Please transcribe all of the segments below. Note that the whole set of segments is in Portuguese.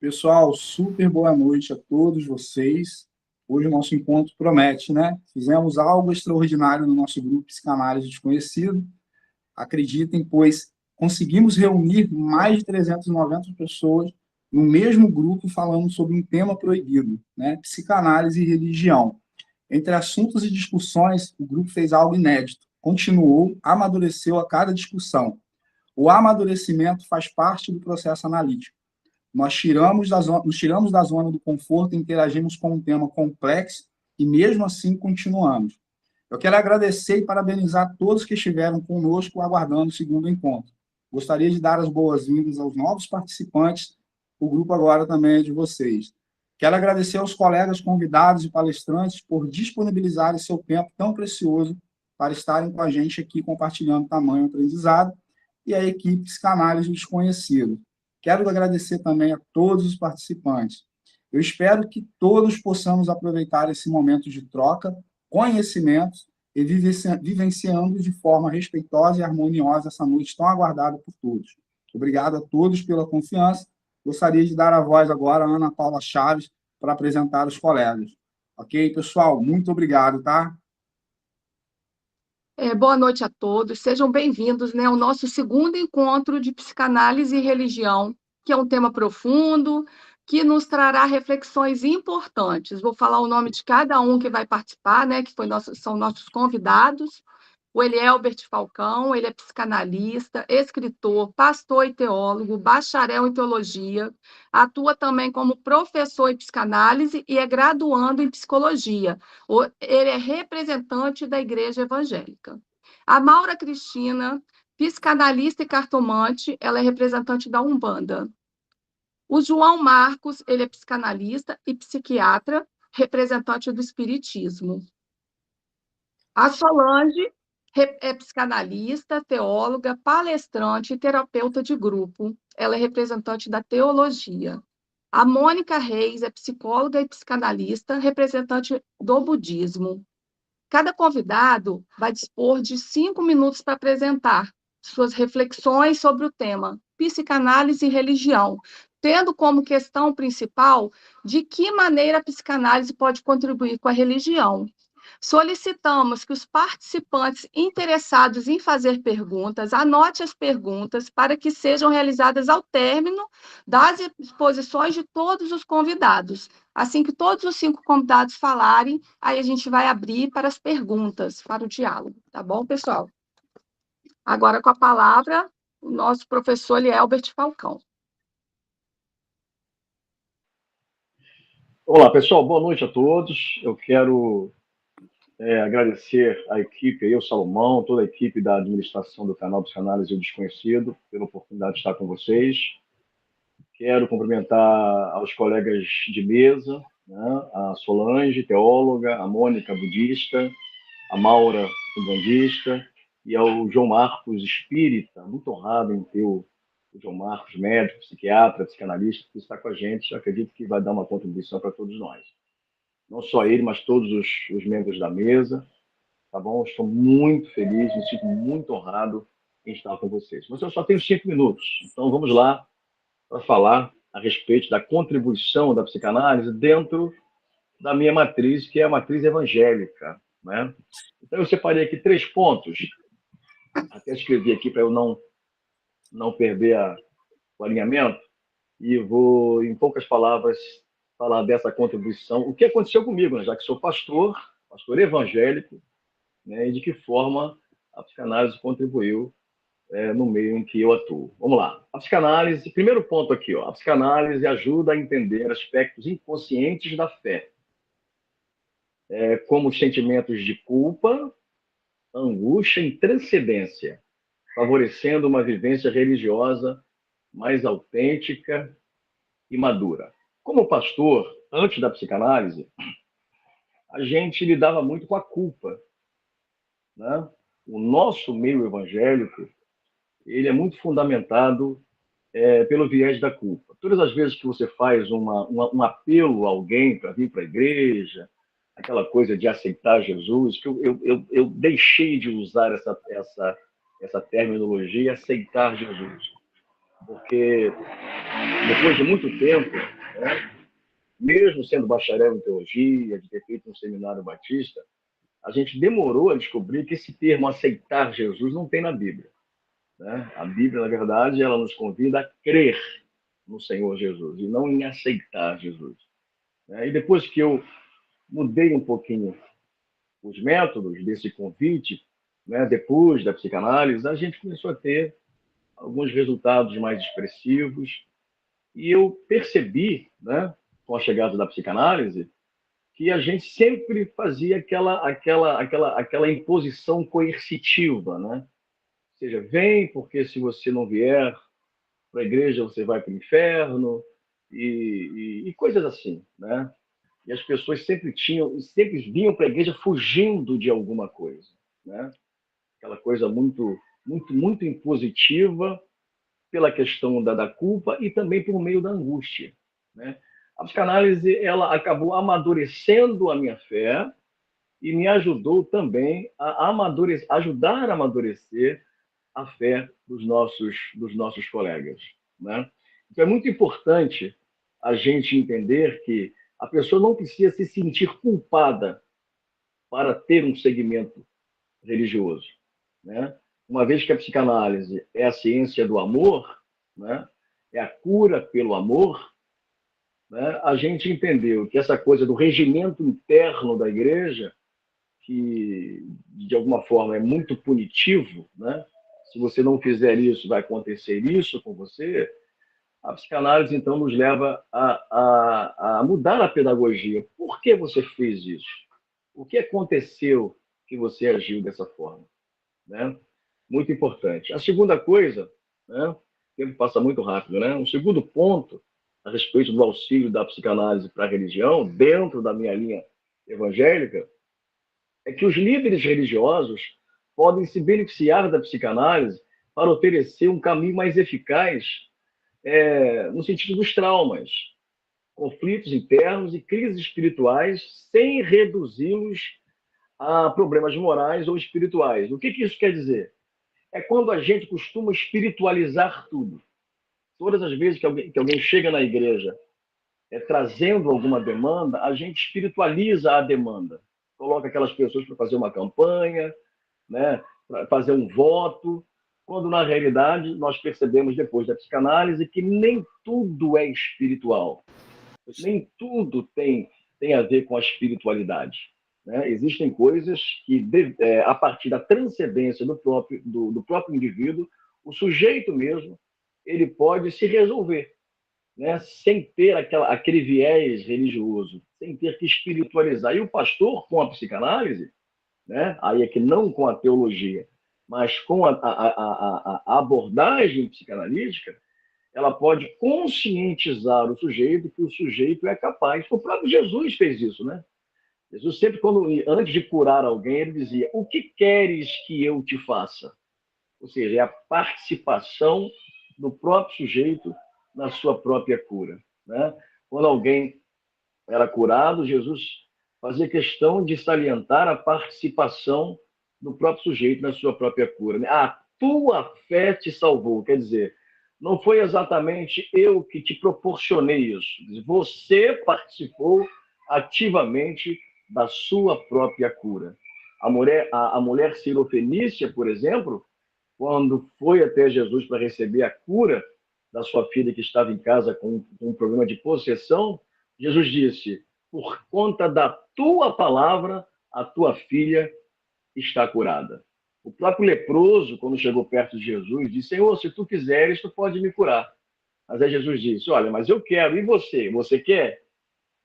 Pessoal, super boa noite a todos vocês. Hoje o nosso encontro promete, né? Fizemos algo extraordinário no nosso grupo Psicanálise Desconhecido. Acreditem, pois conseguimos reunir mais de 390 pessoas no mesmo grupo falando sobre um tema proibido, né? Psicanálise e religião. Entre assuntos e discussões, o grupo fez algo inédito. Continuou, amadureceu a cada discussão. O amadurecimento faz parte do processo analítico. Nos tiramos da zona do conforto e interagimos com um tema complexo e, mesmo assim, continuamos. Eu quero agradecer e parabenizar todos que estiveram conosco aguardando o segundo encontro. Gostaria de dar as boas-vindas aos novos participantes. O grupo agora também é de vocês. Quero agradecer aos colegas convidados e palestrantes por disponibilizarem seu tempo tão precioso para estarem com a gente aqui compartilhando tamanho aprendizado e a equipe Psicanálise Desconhecido. Quero agradecer também a todos os participantes. Eu espero que todos possamos aproveitar esse momento de troca, conhecimentos e vivenciando de forma respeitosa e harmoniosa essa noite tão aguardada por todos. Obrigado a todos pela confiança. Gostaria de dar a voz agora à Ana Paula Chaves para apresentar os colegas. Ok, pessoal? Muito obrigado, tá? Boa noite a todos, sejam bem-vindos, né, ao nosso segundo encontro de psicanálise e religião, que é um tema profundo, que nos trará reflexões importantes. Vou falar o nome de cada um que vai participar, né, que são nossos convidados. O Elielbert Falcão, ele é psicanalista, escritor, pastor e teólogo, bacharel em teologia, atua também como professor em psicanálise e é graduando em psicologia. Ele é representante da Igreja Evangélica. A Maura Cristina, psicanalista e cartomante, ela é representante da Umbanda. O João Marcos, ele é psicanalista e psiquiatra, representante do Espiritismo. A Solange é psicanalista, teóloga, palestrante e terapeuta de grupo. Ela é representante da teologia. A Mônica Reis é psicóloga e psicanalista, representante do budismo. Cada convidado vai dispor de 5 minutos para apresentar suas reflexões sobre o tema psicanálise e religião, tendo como questão principal de que maneira a psicanálise pode contribuir com a religião. Solicitamos que os participantes interessados em fazer perguntas, anote as perguntas para que sejam realizadas ao término das exposições de todos os convidados. Assim que todos os 5 convidados falarem, aí a gente vai abrir para as perguntas, para o diálogo. Tá bom, pessoal? Agora com a palavra, o nosso professor Elielbert Falcão. Olá, pessoal. Boa noite a todos. Eu quero agradecer a equipe, aí, o Salomão, toda a equipe da administração do canal Psicanálise e o Desconhecido, pela oportunidade de estar com vocês. Quero cumprimentar aos colegas de mesa, né, a Solange, teóloga, a Mônica, budista, a Maura, umbandista, e ao João Marcos, espírita. Muito honrado em ter o João Marcos, médico, psiquiatra, psicanalista, que está com a gente. Eu acredito que vai dar uma contribuição para todos nós. Não só ele, mas todos os membros da mesa, tá bom? Estou muito feliz, me sinto muito honrado em estar com vocês. Mas eu só tenho 5 minutos, então vamos lá para falar a respeito da contribuição da psicanálise dentro da minha matriz, que é a matriz evangélica, né? Então eu separei aqui 3 pontos, até escrevi aqui para eu não perder o alinhamento, e vou, em poucas palavras, falar dessa contribuição, o que aconteceu comigo, né? Já que sou pastor evangélico, né? E de que forma a psicanálise contribuiu no meio em que eu atuo. Vamos lá. A psicanálise, primeiro ponto aqui, ó, a psicanálise ajuda a entender aspectos inconscientes da fé, como os sentimentos de culpa, angústia e transcendência, favorecendo uma vivência religiosa mais autêntica e madura. Como pastor, antes da psicanálise, a gente lidava muito com a culpa, né? O nosso meio evangélico, ele é muito fundamentado pelo viés da culpa. Todas as vezes que você faz um apelo a alguém para vir para a igreja, aquela coisa de aceitar Jesus, que eu deixei de usar essa terminologia, aceitar Jesus. Porque depois de muito tempo, né? Mesmo sendo bacharel em teologia, de ter feito um seminário batista, a gente demorou a descobrir que esse termo aceitar Jesus não tem na Bíblia, né? A Bíblia, na verdade, ela nos convida a crer no Senhor Jesus e não em aceitar Jesus, né? E depois que eu mudei um pouquinho os métodos desse convite, né, depois da psicanálise, a gente começou a ter alguns resultados mais expressivos e eu percebi, né, com a chegada da psicanálise, que a gente sempre fazia aquela imposição coercitiva, né? Ou seja, vem, porque se você não vier para a igreja, você vai para o inferno, e coisas assim, né? E as pessoas sempre vinham para a igreja fugindo de alguma coisa, né? Aquela coisa muito impositiva pela questão da culpa e também por meio da angústia, né? A psicanálise ela acabou amadurecendo a minha fé e me ajudou também a ajudar a amadurecer a fé dos nossos colegas, né? Então é muito importante a gente entender que a pessoa não precisa se sentir culpada para ter um segmento religioso, né? Uma vez que a psicanálise é a ciência do amor, né? É a cura pelo amor, né? A gente entendeu que essa coisa do regimento interno da igreja, que de alguma forma é muito punitivo, né? Se você não fizer isso, vai acontecer isso com você. A psicanálise, então, nos leva a mudar a pedagogia. Por que você fez isso? O que aconteceu que você agiu dessa forma, né? Muito importante. A segunda coisa, né? O tempo passa muito rápido, né? Um segundo ponto a respeito do auxílio da psicanálise para a religião, dentro da minha linha evangélica, é que os líderes religiosos podem se beneficiar da psicanálise para oferecer um caminho mais eficaz no sentido dos traumas, conflitos internos e crises espirituais, sem reduzi-los a problemas morais ou espirituais. O que isso quer dizer? É quando a gente costuma espiritualizar tudo. Todas as vezes que alguém chega na igreja trazendo alguma demanda, a gente espiritualiza a demanda. Coloca aquelas pessoas para fazer uma campanha, né, para fazer um voto, quando na realidade nós percebemos depois da psicanálise que nem tudo é espiritual, nem tudo tem a ver com a espiritualidade, né? Existem coisas que, a partir da transcendência do próprio indivíduo, o sujeito mesmo, ele pode se resolver, né? Sem ter aquele viés religioso, sem ter que espiritualizar. E o pastor, com a psicanálise, né? Aí é que não com a teologia, mas com a abordagem psicanalítica, ela pode conscientizar o sujeito que o sujeito é capaz. O próprio Jesus fez isso, né? Jesus sempre, antes de curar alguém, ele dizia: o que queres que eu te faça? Ou seja, é a participação do próprio sujeito na sua própria cura, né? Quando alguém era curado, Jesus fazia questão de salientar a participação do próprio sujeito na sua própria cura, né? A tua fé te salvou, quer dizer, não foi exatamente eu que te proporcionei isso, você participou ativamente da sua própria cura. A mulher Sirofenícia, por exemplo, quando foi até Jesus para receber a cura da sua filha que estava em casa com um problema de possessão, Jesus disse: por conta da tua palavra, a tua filha está curada. O próprio leproso, quando chegou perto de Jesus, disse: Senhor, se tu quiseres, tu pode me curar. Mas aí Jesus disse: olha, mas eu quero, e você? Você quer?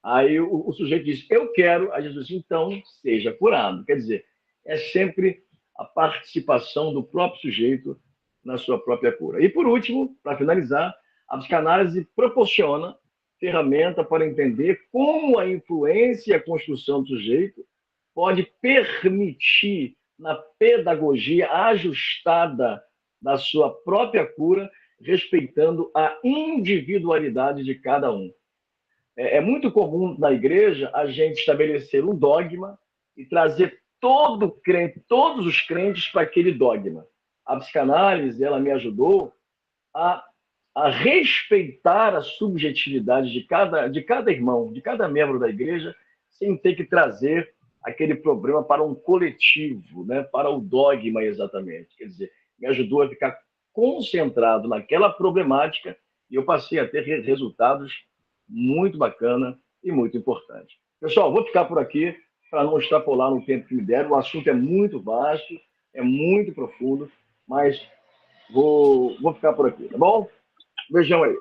Aí o sujeito disse: eu quero. Aí Jesus disse: então, seja curado. Quer dizer, é sempre a participação do próprio sujeito na sua própria cura. E, por último, para finalizar, a psicanálise proporciona ferramenta para entender como a influência e a construção do sujeito pode permitir, na pedagogia ajustada da sua própria cura, respeitando a individualidade de cada um. É muito comum na igreja a gente estabelecer um dogma e trazer todos os crentes para aquele dogma. A psicanálise, ela me ajudou a a respeitar a subjetividade de cada irmão, de cada membro da igreja, sem ter que trazer aquele problema para um coletivo, né? Para o dogma exatamente. Quer dizer, me ajudou a ficar concentrado naquela problemática e eu passei a ter resultados muito bacana e muito importantes. Pessoal, vou ficar por aqui para não extrapolar no tempo que me deram. O assunto é muito vasto, é muito profundo, mas vou ficar por aqui, tá bom? Beijão aí.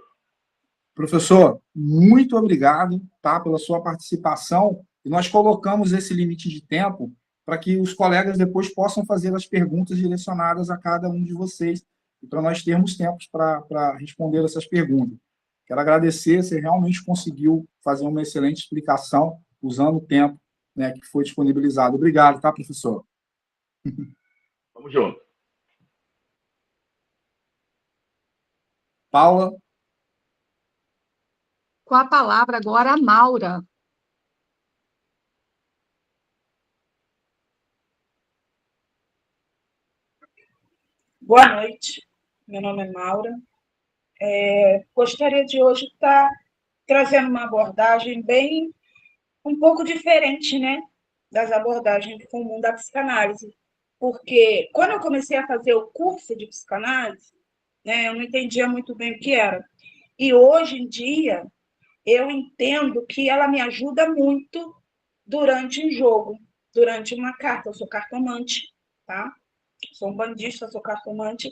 Professor, muito obrigado, tá, pela sua participação. E nós colocamos esse limite de tempo para que os colegas depois possam fazer as perguntas direcionadas a cada um de vocês e para nós termos tempos para responder essas perguntas. Quero agradecer, você realmente conseguiu fazer uma excelente explicação usando o tempo, né, que foi disponibilizado. Obrigado, tá, professor? Vamos junto. Paula? Com a palavra agora a Maura. Boa noite, meu nome é Maura. Gostaria de hoje estar trazendo uma abordagem bem, um pouco diferente, né, das abordagens comuns da psicanálise, porque quando eu comecei a fazer o curso de psicanálise, né, eu não entendia muito bem o que era. E hoje em dia, eu entendo que ela me ajuda muito durante um jogo, durante uma carta. Eu sou cartomante, tá? Sou um bandista, sou cartomante.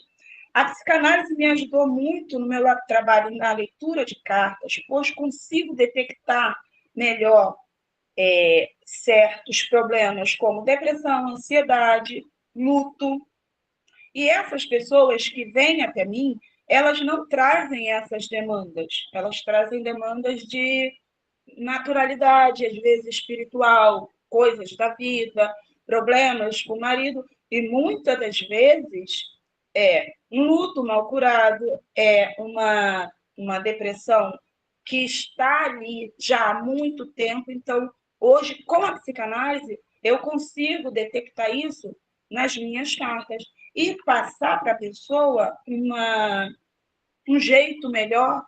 A psicanálise me ajudou muito no meu trabalho na leitura de cartas, pois consigo detectar melhor certos problemas como depressão, ansiedade, luto. E essas pessoas que vêm até mim, elas não trazem essas demandas, elas trazem demandas de naturalidade, às vezes espiritual, coisas da vida, problemas com o marido, e muitas das vezes é um luto mal curado, é uma depressão que está ali já há muito tempo. Então, hoje, com a psicanálise, eu consigo detectar isso nas minhas cartas e passar para a pessoa um jeito melhor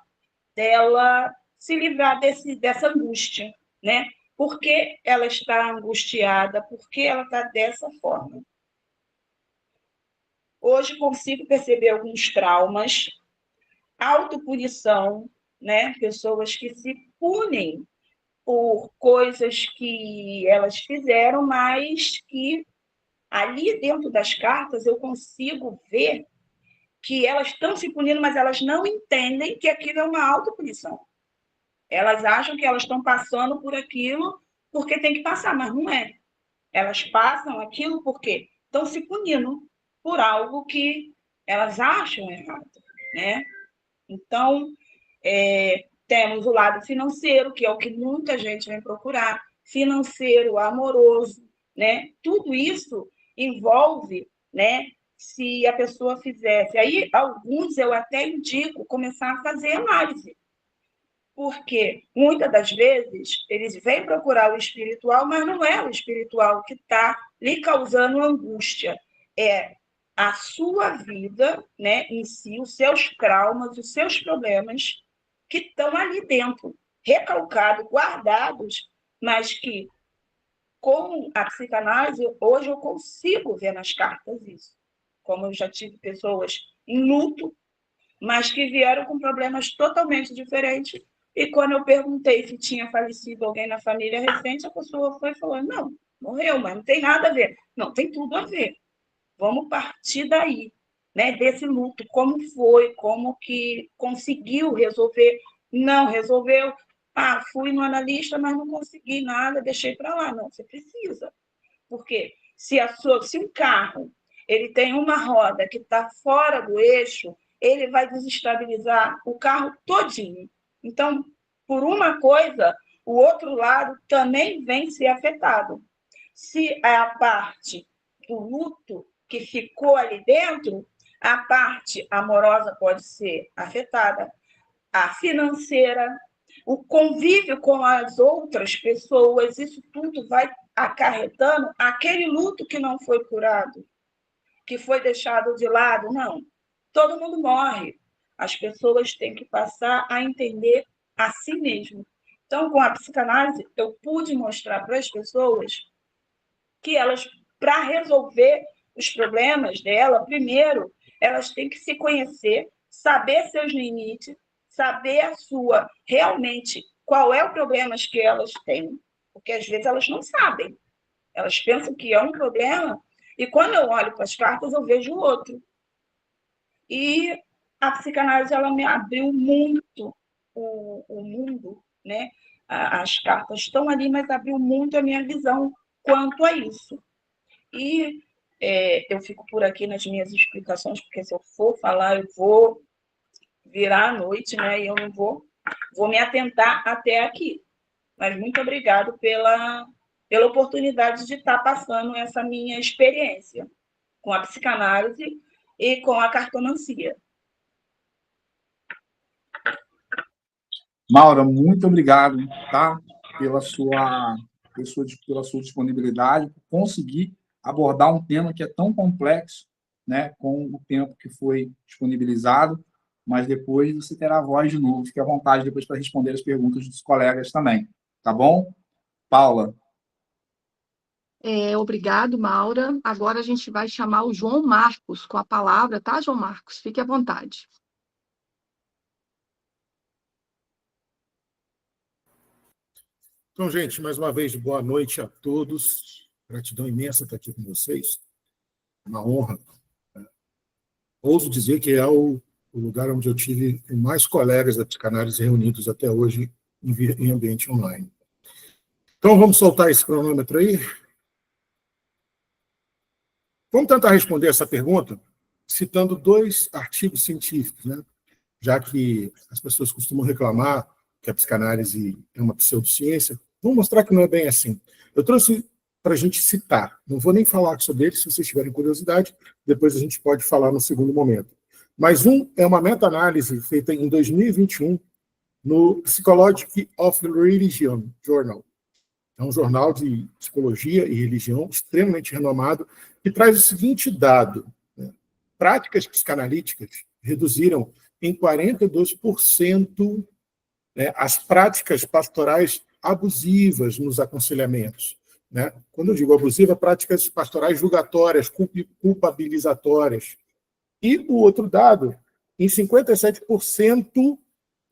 dela se livrar dessa angústia, né? Por que ela está angustiada? Por que ela está dessa forma? Hoje consigo perceber alguns traumas, autopunição, né? Pessoas que se punem por coisas que elas fizeram, mas que ali dentro das cartas eu consigo ver que elas estão se punindo, mas elas não entendem que aquilo é uma autopunição. Elas acham que elas estão passando por aquilo porque tem que passar, mas não é. Elas passam aquilo porque estão se punindo por algo que elas acham errado, né? Então, temos o lado financeiro, que é o que muita gente vem procurar, financeiro, amoroso, né? Tudo isso envolve, né? Se a pessoa fizesse. Aí, alguns eu até indico começar a fazer análise, porque muitas das vezes eles vêm procurar o espiritual, mas não é o espiritual que está lhe causando angústia, é a sua vida, né, em si, os seus traumas, os seus problemas que estão ali dentro, recalcados, guardados, mas que, com a psicanálise, hoje eu consigo ver nas cartas isso. Como eu já tive pessoas em luto, mas que vieram com problemas totalmente diferentes. E quando eu perguntei se tinha falecido alguém na família recente, a pessoa foi e falou: não, morreu, mas não tem nada a ver. Não, tem tudo a ver. Vamos partir daí, né? Desse luto, como foi, como que conseguiu resolver, não resolveu. Ah, fui no analista, mas não consegui nada, deixei para lá. Não, você precisa. Porque se um carro ele tem uma roda que está fora do eixo, ele vai desestabilizar o carro todinho. Então, por uma coisa, o outro lado também vem ser afetado. Se é a parte do luto que ficou ali dentro, a parte amorosa pode ser afetada, a financeira, o convívio com as outras pessoas, isso tudo vai acarretando aquele luto que não foi curado, que foi deixado de lado. Não, todo mundo morre. As pessoas têm que passar a entender a si mesmo. Então, com a psicanálise, eu pude mostrar para as pessoas que elas, para resolver os problemas dela, primeiro, elas têm que se conhecer, saber seus limites, saber a sua, realmente, qual é o problema que elas têm, porque às vezes elas não sabem. Elas pensam que é um problema, e quando eu olho para as cartas, eu vejo outro. E a psicanálise, ela me abriu muito o mundo, né? As cartas estão ali, mas abriu muito a minha visão quanto a isso. E eu fico por aqui nas minhas explicações, porque se eu for falar, eu vou virar à noite, né? E eu não vou me atentar até aqui. Mas muito obrigado pela oportunidade de estar passando essa minha experiência com a psicanálise e com a cartomancia. Maura, muito obrigado, tá? Pela sua disponibilidade, por conseguir abordar um tema que é tão complexo, né, com o tempo que foi disponibilizado, mas depois você terá a voz de novo. Fique à vontade depois para responder as perguntas dos colegas também, tá bom? Paula. Obrigado, Maura. Agora a gente vai chamar o João Marcos com a palavra, tá, João Marcos? Fique à vontade. Então, gente, mais uma vez, boa noite a todos. Gratidão imensa estar aqui com vocês. Uma honra. Ouso dizer que é o lugar onde eu tive mais colegas da psicanálise reunidos até hoje em ambiente online. Então, vamos soltar esse cronômetro aí. Vamos tentar responder essa pergunta citando 2 artigos científicos, né? Já que as pessoas costumam reclamar que a psicanálise é uma pseudociência, vamos mostrar que não é bem assim. Eu trouxe para a gente citar, não vou nem falar sobre eles, se vocês tiverem curiosidade, depois a gente pode falar no segundo momento. Mas é uma meta-análise feita em 2021 no Psychology of Religion Journal. É um jornal de psicologia e religião extremamente renomado, que traz o seguinte dado, né? Práticas psicanalíticas reduziram em 42%, né, as práticas pastorais abusivas nos aconselhamentos. Né? Quando eu digo abusiva, práticas pastorais julgatórias, culpabilizatórias. E o outro dado, em 57%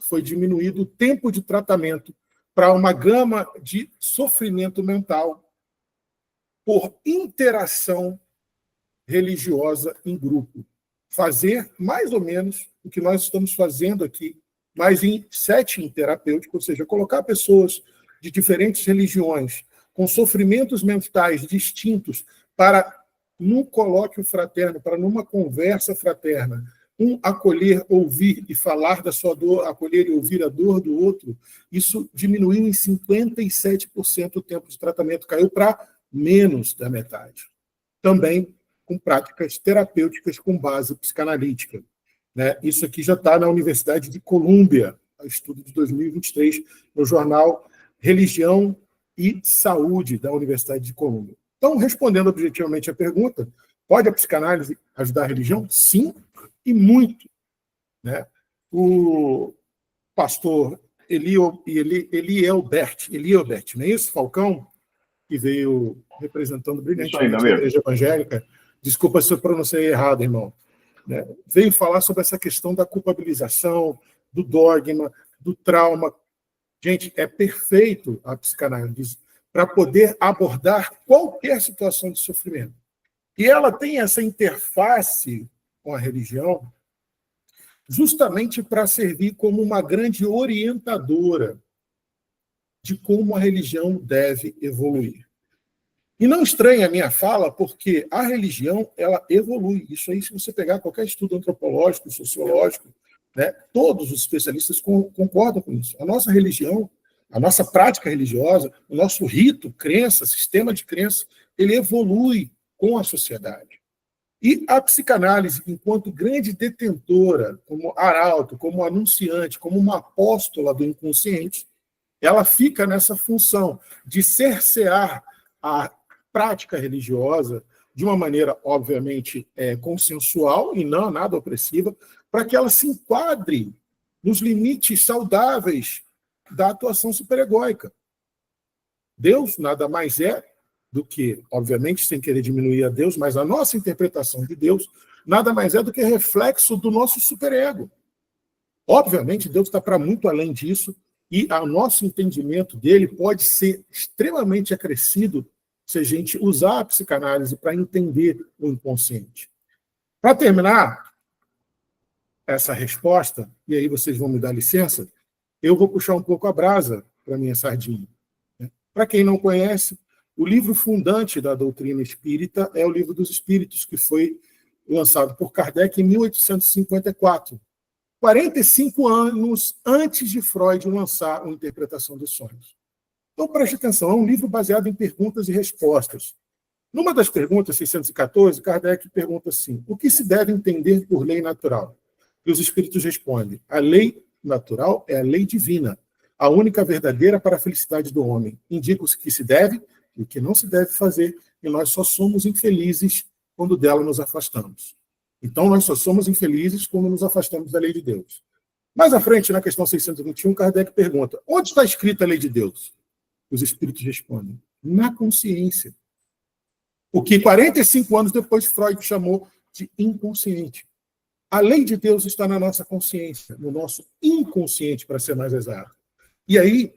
foi diminuído o tempo de tratamento para uma gama de sofrimento mental por interação religiosa em grupo. Fazer mais ou menos o que nós estamos fazendo aqui, mas em setting terapêutico, ou seja, colocar pessoas de diferentes religiões, com sofrimentos mentais distintos, para num colóquio fraterno, para numa conversa fraterna, acolher, ouvir e falar da sua dor, acolher e ouvir a dor do outro, isso diminuiu em 57% o tempo de tratamento, caiu para menos da metade. Também com práticas terapêuticas com base psicanalítica. Né? Isso aqui já está na Universidade de Colômbia, estudo de 2023, no jornal Religião e Saúde da Universidade de Colômbia. Então, respondendo objetivamente a pergunta, pode a psicanálise ajudar a religião? Sim, e muito. Né? O pastor Elielbert, não é isso, Falcão, que veio representando brilhantemente a igreja evangélica, desculpa se eu pronunciei errado, irmão, né? Veio falar sobre essa questão da culpabilização, do dogma, do trauma. Gente, é perfeito a psicanálise para poder abordar qualquer situação de sofrimento. E ela tem essa interface com a religião justamente para servir como uma grande orientadora de como a religião deve evoluir. E não estranha a minha fala, porque a religião ela evolui. Isso aí, se você pegar qualquer estudo antropológico, sociológico, né, todos os especialistas concordam com isso. A nossa religião, a nossa prática religiosa, o nosso rito, crença, sistema de crença, ele evolui com a sociedade. E a psicanálise, enquanto grande detentora, como arauto, como anunciante, como uma apóstola do inconsciente, ela fica nessa função de cercear a prática religiosa, de uma maneira, obviamente, consensual e não nada opressiva, para que ela se enquadre nos limites saudáveis da atuação superegóica. Deus nada mais é do que, obviamente, sem querer diminuir a Deus, mas a nossa interpretação de Deus nada mais é do que reflexo do nosso superego. Obviamente, Deus está para muito além disso, e o nosso entendimento dele pode ser extremamente acrescido se a gente usar a psicanálise para entender o inconsciente. Para terminar essa resposta, e aí vocês vão me dar licença, eu vou puxar um pouco a brasa para a minha sardinha. Para quem não conhece, o livro fundante da doutrina espírita é o Livro dos Espíritos, que foi lançado por Kardec em 1854, 45 anos antes de Freud lançar a Interpretação dos Sonhos. Então, preste atenção, é um livro baseado em perguntas e respostas. Numa das perguntas, 614, Kardec pergunta assim: o que se deve entender por lei natural? E os espíritos respondem: a lei natural é a lei divina, a única verdadeira para a felicidade do homem. Indica o que se deve e o que não se deve fazer, e nós só somos infelizes quando dela nos afastamos. Então, nós só somos infelizes quando nos afastamos da lei de Deus. Mais à frente, na questão 621, Kardec pergunta: onde está escrita a lei de Deus? Os espíritos respondem: na consciência. O que 45 anos depois Freud chamou de inconsciente. A lei de Deus está na nossa consciência, no nosso inconsciente, para ser mais exato. E aí,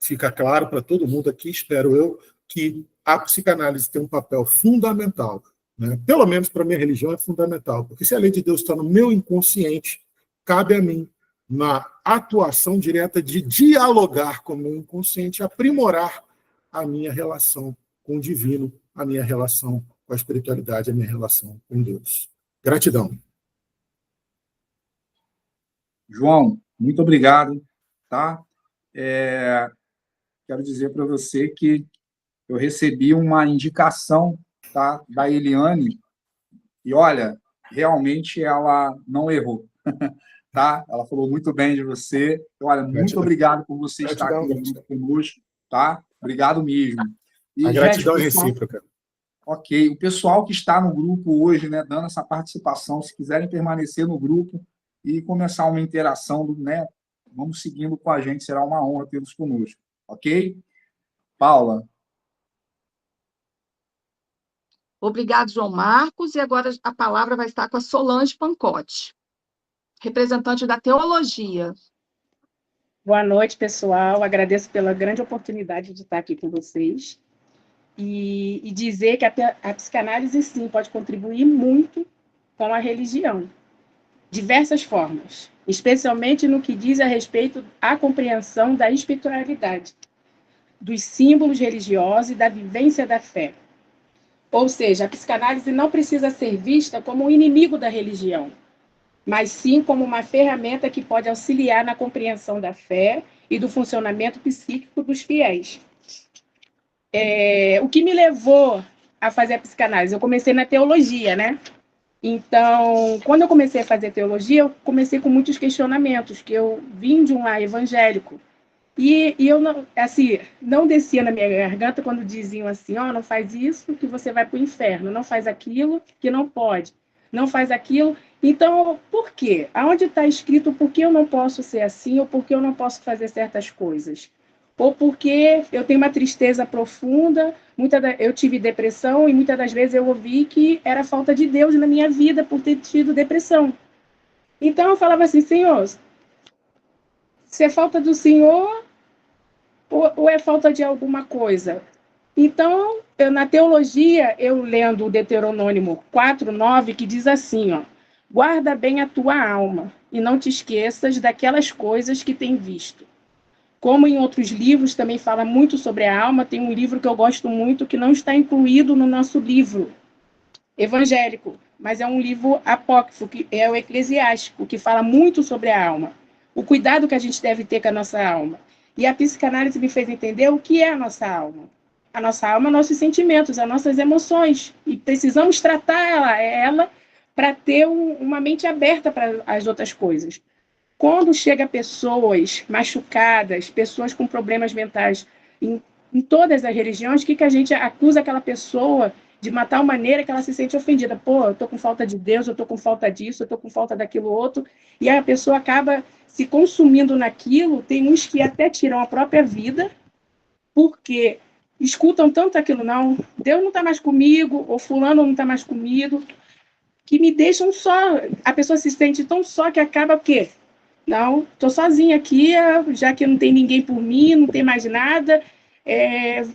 fica claro para todo mundo aqui, espero eu, que a psicanálise tem um papel fundamental, né? Pelo menos para a minha religião é fundamental, porque se a lei de Deus está no meu inconsciente, cabe a mim, na atuação direta de dialogar com o meu inconsciente, aprimorar a minha relação com o divino, a minha relação com a espiritualidade, a minha relação com Deus. Gratidão. João, muito obrigado, tá? Quero dizer para você que eu recebi uma indicação, tá, da Eliane, e olha, realmente ela não errou, tá? Ela falou muito bem de você. Olha, muito obrigado por você estar aqui conosco, tá? Obrigado mesmo. E, a gratidão gente, é recíproca. Ok, o pessoal que está no grupo hoje, né, dando essa participação, se quiserem permanecer no grupo e começar uma interação, né, vamos seguindo com a gente, será uma honra tê-los conosco, ok? Paula. Obrigado, João Marcos, e agora a palavra vai estar com a Solange Pancotti, representante da Teologia. Boa noite, pessoal, agradeço pela grande oportunidade de estar aqui com vocês. E dizer que a psicanálise, sim, pode contribuir muito com a religião, diversas formas, especialmente no que diz a respeito à compreensão da espiritualidade, dos símbolos religiosos e da vivência da fé. Ou seja, a psicanálise não precisa ser vista como um inimigo da religião, mas sim como uma ferramenta que pode auxiliar na compreensão da fé e do funcionamento psíquico dos fiéis. O que me levou a fazer a psicanálise? Eu comecei na teologia, né? Então, quando eu comecei a fazer teologia, eu comecei com muitos questionamentos, que eu vim de um lar evangélico. E eu não, assim, não descia na minha garganta quando diziam assim: não faz isso que você vai para o inferno, não faz aquilo que não pode, não faz aquilo. Então, por quê? Aonde está escrito por que eu não posso ser assim ou por que eu não posso fazer certas coisas? Ou porque eu tenho uma tristeza profunda, eu tive depressão e muitas das vezes eu ouvi que era falta de Deus na minha vida por ter tido depressão. Então eu falava assim: Senhor, se é falta do Senhor ou é falta de alguma coisa? Então, na teologia, eu lendo o Deuteronômio 4:9, que diz assim, guarda bem a tua alma e não te esqueças daquelas coisas que tem visto. Como em outros livros também fala muito sobre a alma, tem um livro que eu gosto muito, que não está incluído no nosso livro evangélico, mas é um livro apócrifo, que é o Eclesiástico, que fala muito sobre a alma, o cuidado que a gente deve ter com a nossa alma. E a psicanálise me fez entender o que é a nossa alma. A nossa alma, nossos sentimentos, as nossas emoções, e precisamos tratar ela para ter uma mente aberta para as outras coisas. Quando chega pessoas machucadas, pessoas com problemas mentais em todas as religiões, o que a gente acusa aquela pessoa de uma tal maneira que ela se sente ofendida. Pô, eu estou com falta de Deus, eu estou com falta disso, eu estou com falta daquilo outro, e a pessoa acaba se consumindo naquilo. Tem uns que até tiram a própria vida, porque escutam tanto aquilo, não, Deus não está mais comigo, ou fulano não está mais comigo, que me deixam só. A pessoa se sente tão só que acaba o quê? Não, estou sozinha aqui, já que não tem ninguém por mim, não tem mais nada,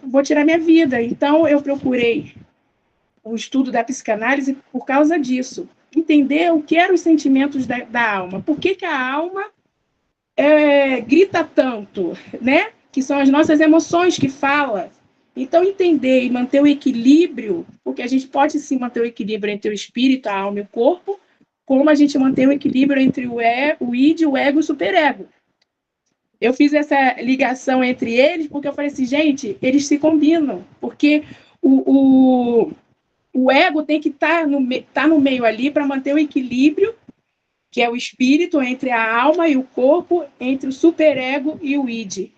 vou tirar minha vida. Então, eu procurei o estudo da psicanálise por causa disso. Entender o que eram os sentimentos da alma. Por que a alma grita tanto, né? Que são as nossas emoções que falam. Então, entender e manter o equilíbrio, porque a gente pode sim manter o equilíbrio entre o espírito, a alma e o corpo, como a gente mantém o equilíbrio entre o id, o ego e o superego. Eu fiz essa ligação entre eles porque eu falei assim, gente, eles se combinam, porque o ego tem que estar no meio ali para manter o equilíbrio, que é o espírito, entre a alma e o corpo, entre o superego e o id.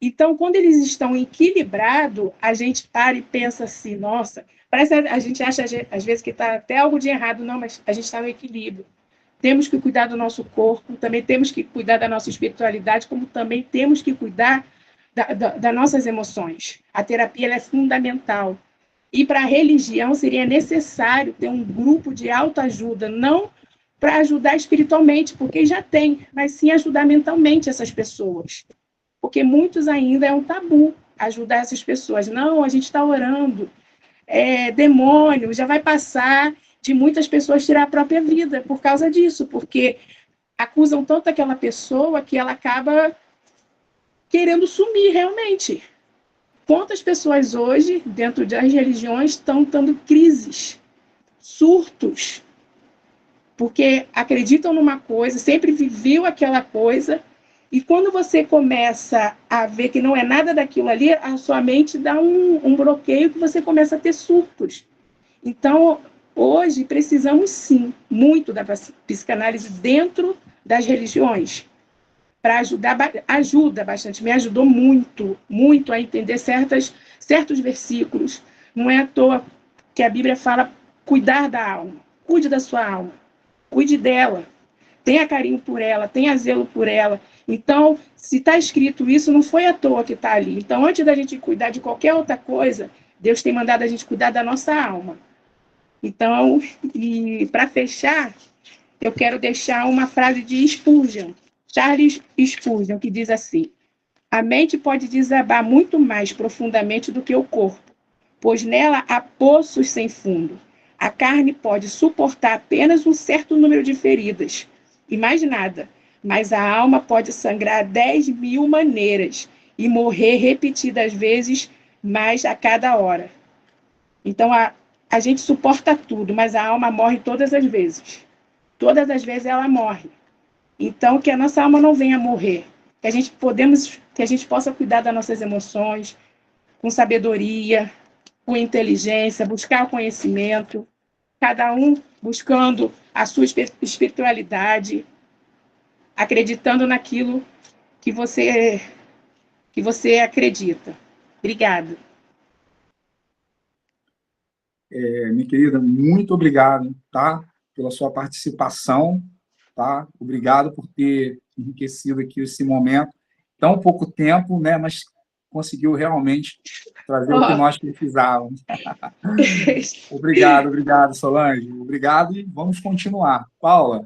Então, quando eles estão equilibrados, a gente para e pensa assim, nossa, parece a gente acha às vezes que está até algo de errado, não, mas a gente está no equilíbrio. Temos que cuidar do nosso corpo, também temos que cuidar da nossa espiritualidade, como também temos que cuidar das nossas emoções. A terapia ela é fundamental. E para a religião seria necessário ter um grupo de autoajuda, não para ajudar espiritualmente, porque já tem, mas sim ajudar mentalmente essas pessoas. Porque muitos ainda é um tabu ajudar essas pessoas. Não, a gente está orando, demônio, já vai passar, de muitas pessoas tirar a própria vida por causa disso, porque acusam tanto aquela pessoa que ela acaba querendo sumir realmente. Quantas pessoas hoje, dentro das religiões, estão tendo crises, surtos, porque acreditam numa coisa, sempre viveu aquela coisa, e quando você começa a ver que não é nada daquilo ali, a sua mente dá um bloqueio que você começa a ter surtos. Então, hoje, precisamos sim, muito da psicanálise dentro das religiões, para ajuda bastante, me ajudou muito, muito a entender certos versículos. Não é à toa que a Bíblia fala cuidar da alma, cuide da sua alma, cuide dela, tenha carinho por ela, tenha zelo por ela. Então, se está escrito isso, não foi à toa que está ali. Então, antes da gente cuidar de qualquer outra coisa, Deus tem mandado a gente cuidar da nossa alma. Então, e para fechar, eu quero deixar uma frase de Spurgeon, Charles Spurgeon, que diz assim: a mente pode desabar muito mais profundamente do que o corpo, pois nela há poços sem fundo. A carne pode suportar apenas um certo número de feridas, e mais nada, mas a alma pode sangrar 10.000 maneiras e morrer repetidas vezes mais a cada hora. Então, a gente suporta tudo, mas a alma morre todas as vezes. Todas as vezes ela morre. Então, que a nossa alma não venha morrer. Que a gente possa cuidar das nossas emoções com sabedoria, com inteligência, buscar o conhecimento, cada um buscando a sua espiritualidade, acreditando naquilo que você acredita. Obrigada. Minha querida, muito obrigado, tá? Pela sua participação, tá? Obrigado por ter enriquecido aqui esse momento. Tão pouco tempo, né? Mas conseguiu realmente trazer o que nós precisávamos. Obrigado, Solange. Obrigado e vamos continuar. Paula.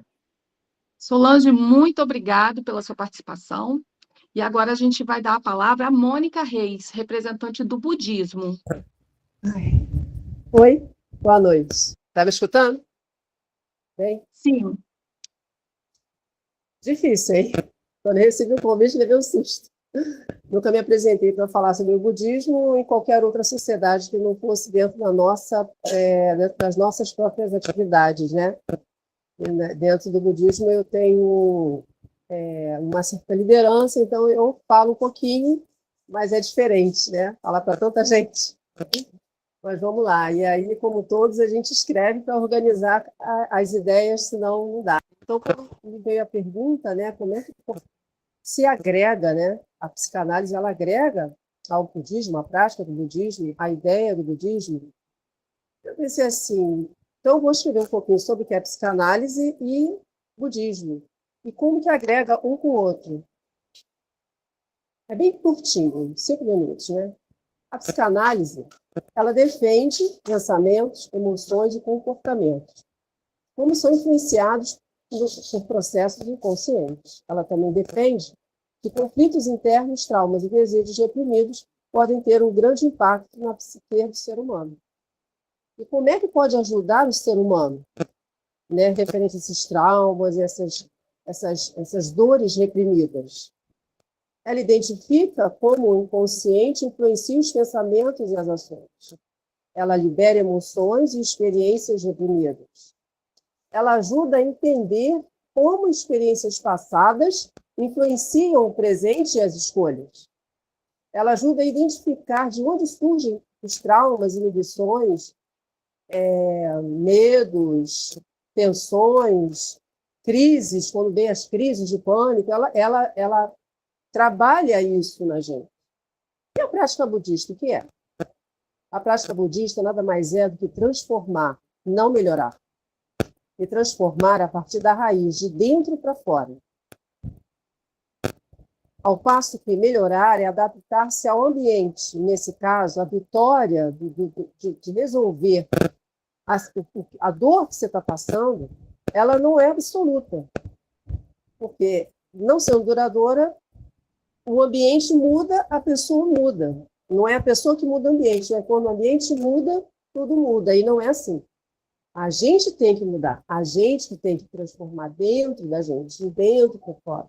Solange, muito obrigado pela sua participação. E agora a gente vai dar a palavra à Mônica Reis, representante do budismo. Oi, boa noite. Está me escutando? Bem? Sim. Difícil, hein? Quando eu recebi o convite, levei um susto. Nunca me apresentei para falar sobre o budismo ou em qualquer outra sociedade que não fosse dentro dentro das nossas próprias atividades, né? Dentro do budismo eu tenho uma certa liderança, então eu falo um pouquinho, mas é diferente, né? Falar para tanta gente. Mas vamos lá. E aí, como todos, a gente escreve para organizar as ideias, senão não dá. Então, quando me veio a pergunta, né, como é que se agrega, né? A psicanálise, ela agrega ao budismo, a prática do budismo, a ideia do budismo. Eu pensei assim, então eu vou escrever um pouquinho sobre o que é psicanálise e budismo, e como que agrega um com o outro. É bem curtinho, 5 minutos, né? A psicanálise, ela defende pensamentos, emoções e comportamentos, como são influenciados por processos inconscientes. Ela também defende que conflitos internos, traumas e desejos reprimidos podem ter um grande impacto na psique do ser humano. E como é que pode ajudar o ser humano, né, referente a esses traumas, essas dores reprimidas? Ela identifica como o inconsciente influencia os pensamentos e as ações. Ela libera emoções e experiências reprimidas. Ela ajuda a entender como experiências passadas influenciam o presente e as escolhas. Ela ajuda a identificar de onde surgem os traumas, inibições, medos, tensões, crises, quando vem as crises de pânico, ela trabalha isso na gente. E a prática budista, o que é? A prática budista nada mais é do que transformar, não melhorar. E transformar a partir da raiz, de dentro para fora. Ao passo que melhorar é adaptar-se ao ambiente. Nesse caso, a vitória de resolver a dor que você está passando, ela não é absoluta. Porque, não sendo duradoura, o ambiente muda, a pessoa muda. Não é a pessoa que muda o ambiente, é quando o ambiente muda, tudo muda. E não é assim. A gente tem que mudar, a gente que tem que transformar dentro da gente, de dentro para fora.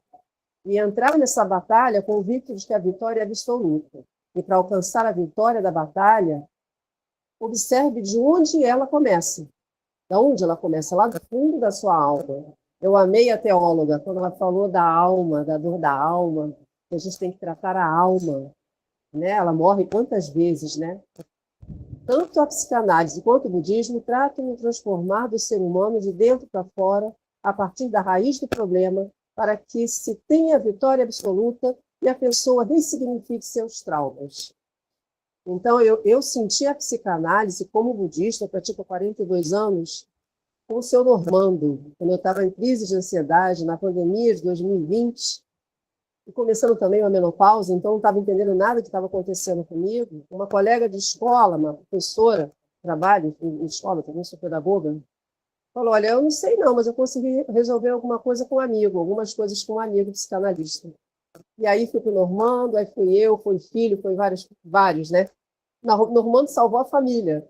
E entrar nessa batalha convicto de que a vitória é absoluta. E para alcançar a vitória da batalha, observe de onde ela começa. Da onde ela começa? Lá do fundo da sua alma. Eu amei a teóloga, quando ela falou da alma, da dor da alma, que a gente tem que tratar a alma. Né? Ela morre quantas vezes, né? Tanto a psicanálise quanto o budismo tratam de transformar do ser humano de dentro para fora, a partir da raiz do problema, para que se tenha a vitória absoluta e a pessoa ressignifique seus traumas. Então, eu senti a psicanálise como budista, eu pratico há 42 anos, com o seu Normando, quando eu estava em crise de ansiedade, na pandemia de 2020, e começando também uma menopausa, então não estava entendendo nada que estava acontecendo comigo. Uma colega de escola, uma professora, trabalho em escola, também sou pedagoga, falou, olha, eu não sei não, mas eu consegui resolver alguma coisa com um amigo, algumas coisas com um amigo psicanalista. E aí fui para o Normando, aí fui eu, foi filho, foi vários, né? Normando salvou a família.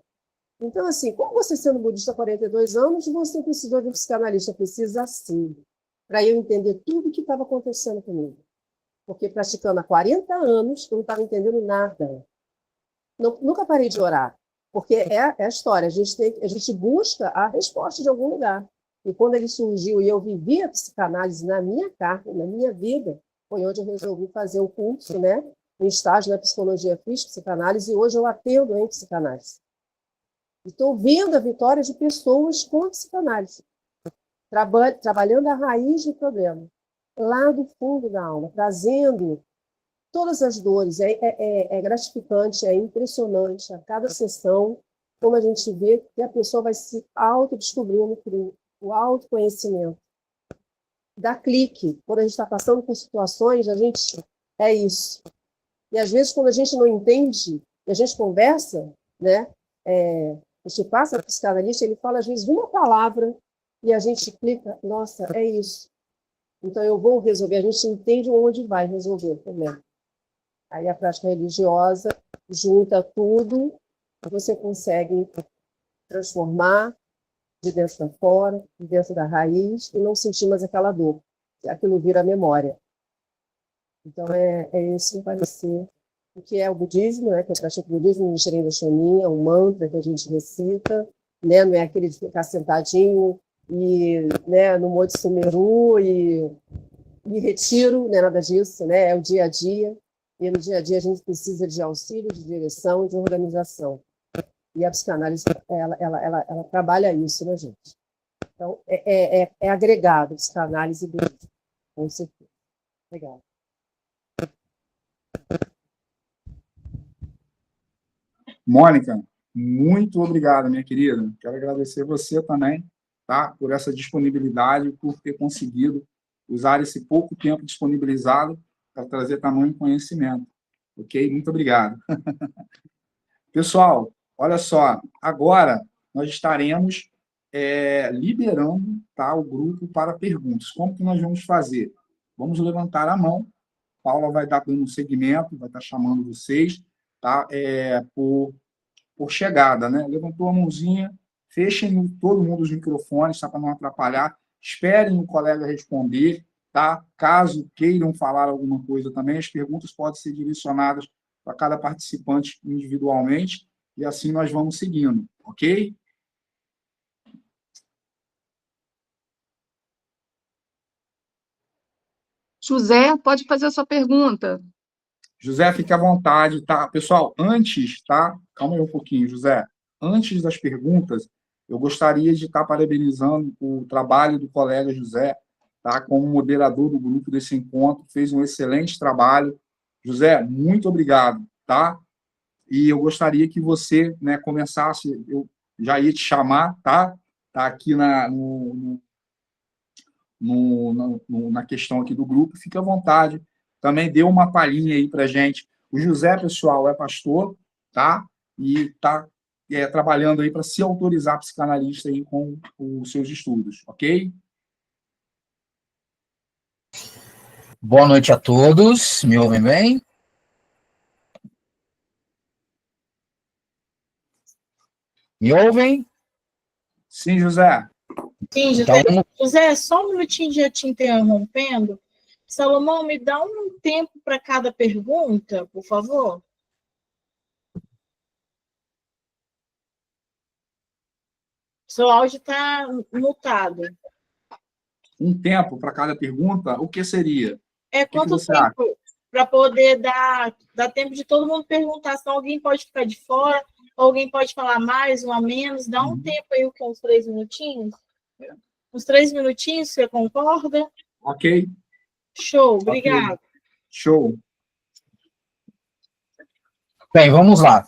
Então, assim, como você sendo budista há 42 anos, você precisou de um psicanalista? Precisa sim, para eu entender tudo o que estava acontecendo comigo. Porque praticando há 40 anos, eu não estava entendendo nada. Nunca parei de orar. Porque é a história, a gente busca a resposta de algum lugar. E quando ele surgiu e eu vivi a psicanálise na minha carne, na minha vida, foi onde eu resolvi fazer o curso, né? Um estágio na psicologia física, psicanálise, e hoje eu atendo em psicanálise. Estou vendo a vitória de pessoas com a psicanálise, trabalhando a raiz do problema, lá do fundo da alma, trazendo todas as dores. É gratificante, é impressionante a cada sessão, como a gente vê que a pessoa vai se autodescobrindo, o autoconhecimento. Dá clique. Quando a gente está passando por situações, a gente é isso. E às vezes, quando a gente não entende, e a gente conversa, né? A gente passa para o psicanalista, ele fala às vezes uma palavra e a gente clica, nossa, é isso. Então eu vou resolver, a gente entende onde vai resolver o problema. Aí a prática religiosa junta tudo, você consegue transformar de dentro para fora, de dentro da raiz, e não sentir mais aquela dor. Aquilo vira memória. Então é esse parecer. O que é o budismo, né? Que eu pratico o budismo, o Nichiren Daishonin, é um mantra que a gente recita, né? Não é aquele de ficar sentadinho e, né, no Monte Sumeru e retiro, não é nada disso, né? É o dia a dia. E no dia a dia a gente precisa de auxílio, de direção e de organização. E a psicanálise, ela trabalha isso, né, gente? Então, é agregado, psicanálise e budismo. Com certeza. Obrigada. Mônica, Muito obrigado, minha querida. Quero agradecer você também, tá? Por essa disponibilidade, por ter conseguido usar esse pouco tempo disponibilizado para trazer tamanho conhecimento. Ok? Muito obrigado. Pessoal, olha só, agora nós estaremos liberando, tá, o grupo para perguntas. Como que nós vamos fazer? Vamos levantar a mão. Paula vai dar um segmento, vai estar chamando vocês, tá? Por chegada, né? Levantou a mãozinha, fechem todo mundo os microfones, tá, para não atrapalhar. Esperem o colega responder, tá? Caso queiram falar alguma coisa também, as perguntas podem ser direcionadas para cada participante individualmente, e assim nós vamos seguindo, ok? José, pode fazer a sua pergunta. José, fique à vontade, tá? Pessoal, antes, tá? Calma aí um pouquinho, José. Antes das perguntas, eu gostaria de estar parabenizando o trabalho do colega José, tá? Como moderador do grupo desse encontro, fez um excelente trabalho. José, muito obrigado, tá? E eu gostaria que você, né, começasse, eu já ia te chamar, tá? Tá aqui na questão aqui do grupo, fique à vontade. Também deu uma palhinha aí para a gente. O José, pessoal, é pastor, tá? E está trabalhando aí para se autorizar psicanalista aí com os seus estudos, ok? Boa noite a todos. Me ouvem bem? Me ouvem? Sim, José. Sim, José. Então, José, só um minutinho já te interrompendo. Salomão, me dá um tempo para cada pergunta, por favor. Seu áudio está mutado. Um tempo para cada pergunta? O que seria? Quanto tempo para poder dar tempo de todo mundo perguntar? Se alguém pode ficar de fora, alguém pode falar mais, um a menos. Dá um tempo aí, uns 3 minutinhos. Uns 3 minutinhos, você concorda? Ok. Show, obrigado. Okay. Show. Bem, vamos lá.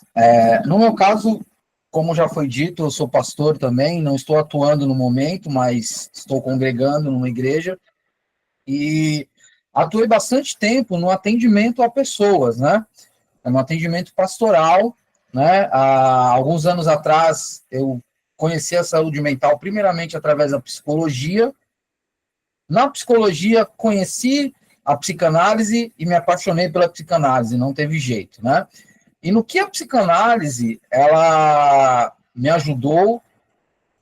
No meu caso, como já foi dito, eu sou pastor também, não estou atuando no momento, mas estou congregando numa igreja e atuei bastante tempo no atendimento a pessoas, né? No atendimento pastoral, né? Há alguns anos atrás, eu conheci a saúde mental primeiramente através da psicologia. Na psicologia, conheci a psicanálise e me apaixonei pela psicanálise, não teve jeito, né? E no que a psicanálise, ela me ajudou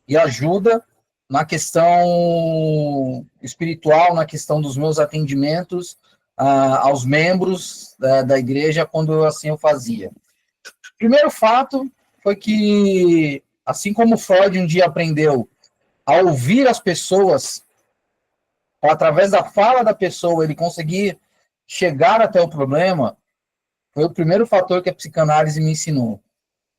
e ajuda na questão espiritual, na questão dos meus atendimentos aos membros da igreja, quando assim eu fazia. O primeiro fato foi que, assim como Freud um dia aprendeu a ouvir as pessoas, através da fala da pessoa, ele conseguir chegar até o problema, foi o primeiro fator que a psicanálise me ensinou,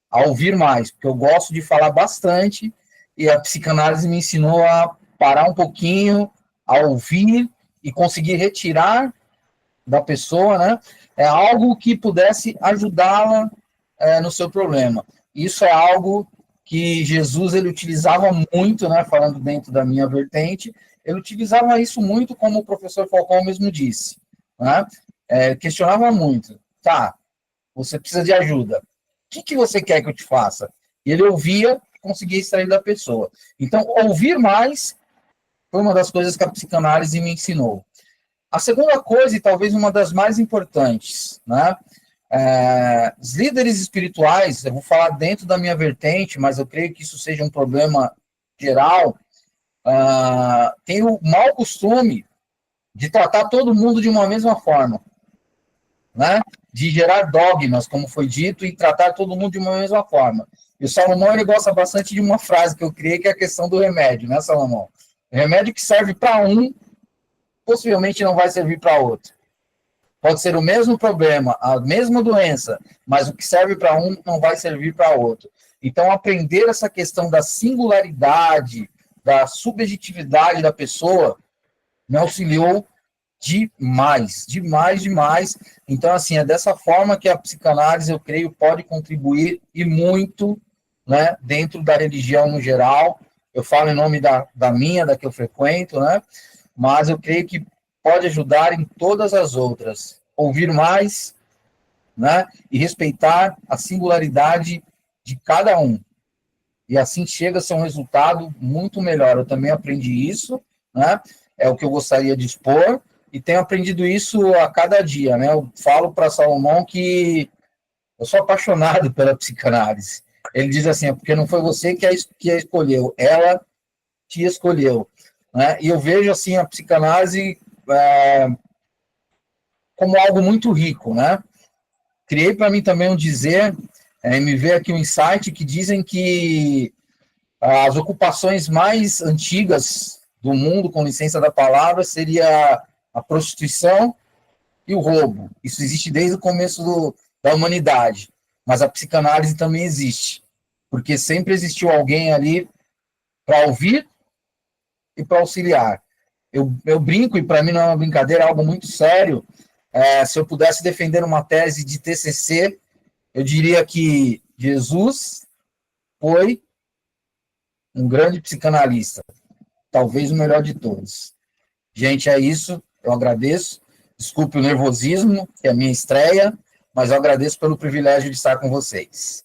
a ouvir mais, porque eu gosto de falar bastante, e a psicanálise me ensinou a parar um pouquinho, a ouvir e conseguir retirar da pessoa, né, algo que pudesse ajudá-la no seu problema. Isso é algo que Jesus ele utilizava muito, né, falando dentro da minha vertente, ele utilizava isso muito, como o professor Falcão mesmo disse, né? Questionava muito. Tá, você precisa de ajuda. O que você quer que eu te faça? E ele ouvia e conseguia extrair da pessoa. Então, ouvir mais foi uma das coisas que a psicanálise me ensinou. A segunda coisa, e talvez uma das mais importantes, né? Os líderes espirituais, eu vou falar dentro da minha vertente, mas eu creio que isso seja um problema geral, tem o mau costume de tratar todo mundo de uma mesma forma, né? De gerar dogmas, como foi dito, e tratar todo mundo de uma mesma forma. E o Salomão, ele gosta bastante de uma frase que eu criei, que é a questão do remédio, né, Salomão? O remédio que serve para um, possivelmente não vai servir para outro. Pode ser o mesmo problema, a mesma doença, mas o que serve para um não vai servir para outro. Então, aprender essa questão da singularidade, da subjetividade da pessoa, me auxiliou demais, demais, demais. Então, assim, é dessa forma que a psicanálise, eu creio, pode contribuir e muito né, dentro da religião no geral. Eu falo em nome da minha, da que eu frequento, né, mas eu creio que pode ajudar em todas as outras. Ouvir mais, né, e respeitar a singularidade de cada um. E assim chega-se a um resultado muito melhor. Eu também aprendi isso, né, é o que eu gostaria de expor, e tenho aprendido isso a cada dia, né. Eu falo para Salomão que eu sou apaixonado pela psicanálise. Ele diz assim, é porque não foi você que a escolheu, ela te escolheu, né? E eu vejo assim a psicanálise como algo muito rico, né? Criei para mim também um dizer, me veio aqui um insight que dizem que as ocupações mais antigas do mundo, com licença da palavra, seria a prostituição e o roubo. Isso existe desde o começo da humanidade, mas a psicanálise também existe, porque sempre existiu alguém ali para ouvir e para auxiliar. Eu brinco, e para mim não é uma brincadeira, é algo muito sério. Se eu pudesse defender uma tese de TCC, eu diria que Jesus foi um grande psicanalista, talvez o melhor de todos. Gente, é isso, eu agradeço. Desculpe o nervosismo, que é a minha estreia, mas eu agradeço pelo privilégio de estar com vocês.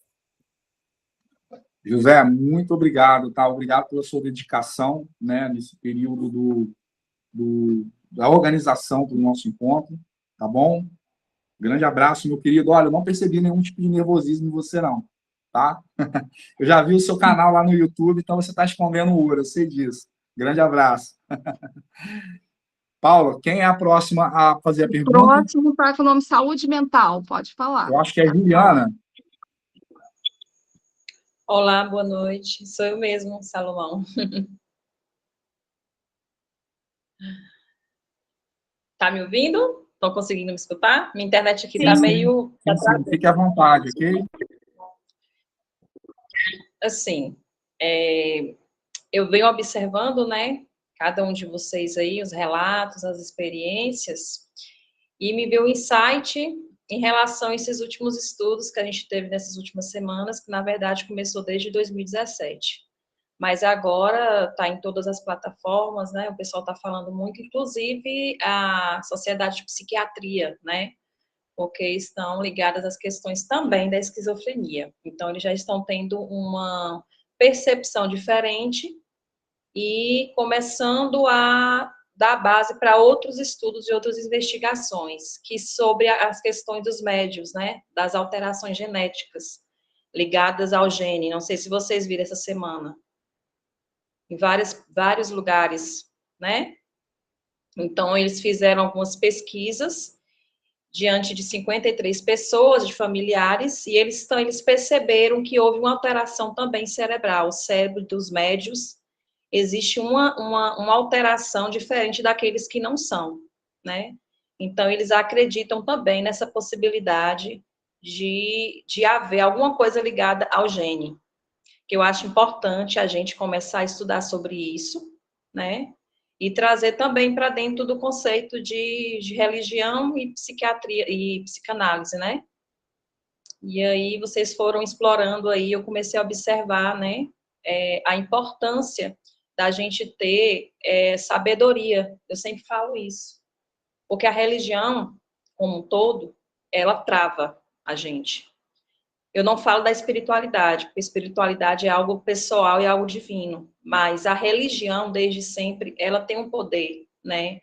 José, muito obrigado, tá? Obrigado pela sua dedicação, né, nesse período da organização do nosso encontro, tá bom? Grande abraço, meu querido. Olha, eu não percebi nenhum tipo de nervosismo em você, não, tá? Eu já vi o seu canal lá no YouTube, então você está escondendo o ouro, eu sei disso. Grande abraço. Paula, quem é a próxima a fazer a pergunta? Próximo está com o nome Saúde Mental, pode falar. Eu acho que é a Juliana. Olá, boa noite. Sou eu mesmo, Salomão. Tá me ouvindo? Estão conseguindo me escutar? Minha internet aqui está meio... Sim, fique à vontade, ok? Assim, eu venho observando, né, cada um de vocês aí, os relatos, as experiências, e me veio um insight em relação a esses últimos estudos que a gente teve nessas últimas semanas, que na verdade começou desde 2017. Mas agora está em todas as plataformas, né? O pessoal está falando muito, inclusive a Sociedade de Psiquiatria, né? Porque estão ligadas às questões também da esquizofrenia. Então, eles já estão tendo uma percepção diferente e começando a dar base para outros estudos e outras investigações, que sobre as questões dos médios, né? Das alterações genéticas ligadas ao gene. Não sei se vocês viram essa semana. Em vários lugares, né? Então, eles fizeram algumas pesquisas diante de 53 pessoas, de familiares, e eles perceberam que houve uma alteração também cerebral. O cérebro dos médios, existe uma alteração diferente daqueles que não são, né? Então, eles acreditam também nessa possibilidade de haver alguma coisa ligada ao gene, que eu acho importante a gente começar a estudar sobre isso, né? E trazer também para dentro do conceito de religião e psiquiatria e psicanálise, né? E aí vocês foram explorando aí, eu comecei a observar, né, a importância da gente ter sabedoria. Eu sempre falo isso, porque a religião, como um todo, ela trava a gente. Eu não falo da espiritualidade, porque espiritualidade é algo pessoal e algo divino, mas a religião, desde sempre, ela tem um poder, né?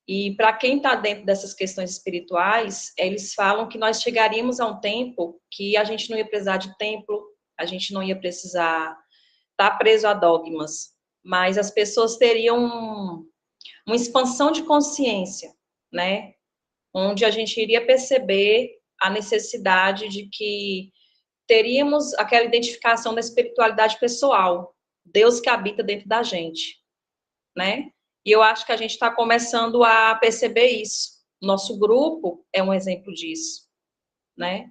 E para quem está dentro dessas questões espirituais, eles falam que nós chegaríamos a um tempo que a gente não ia precisar de templo, a gente não ia precisar estar preso a dogmas, mas as pessoas teriam uma expansão de consciência, né? Onde a gente iria perceber a necessidade de que teríamos aquela identificação da espiritualidade pessoal, Deus que habita dentro da gente, né? E eu acho que a gente está começando a perceber isso. Nosso grupo é um exemplo disso, né?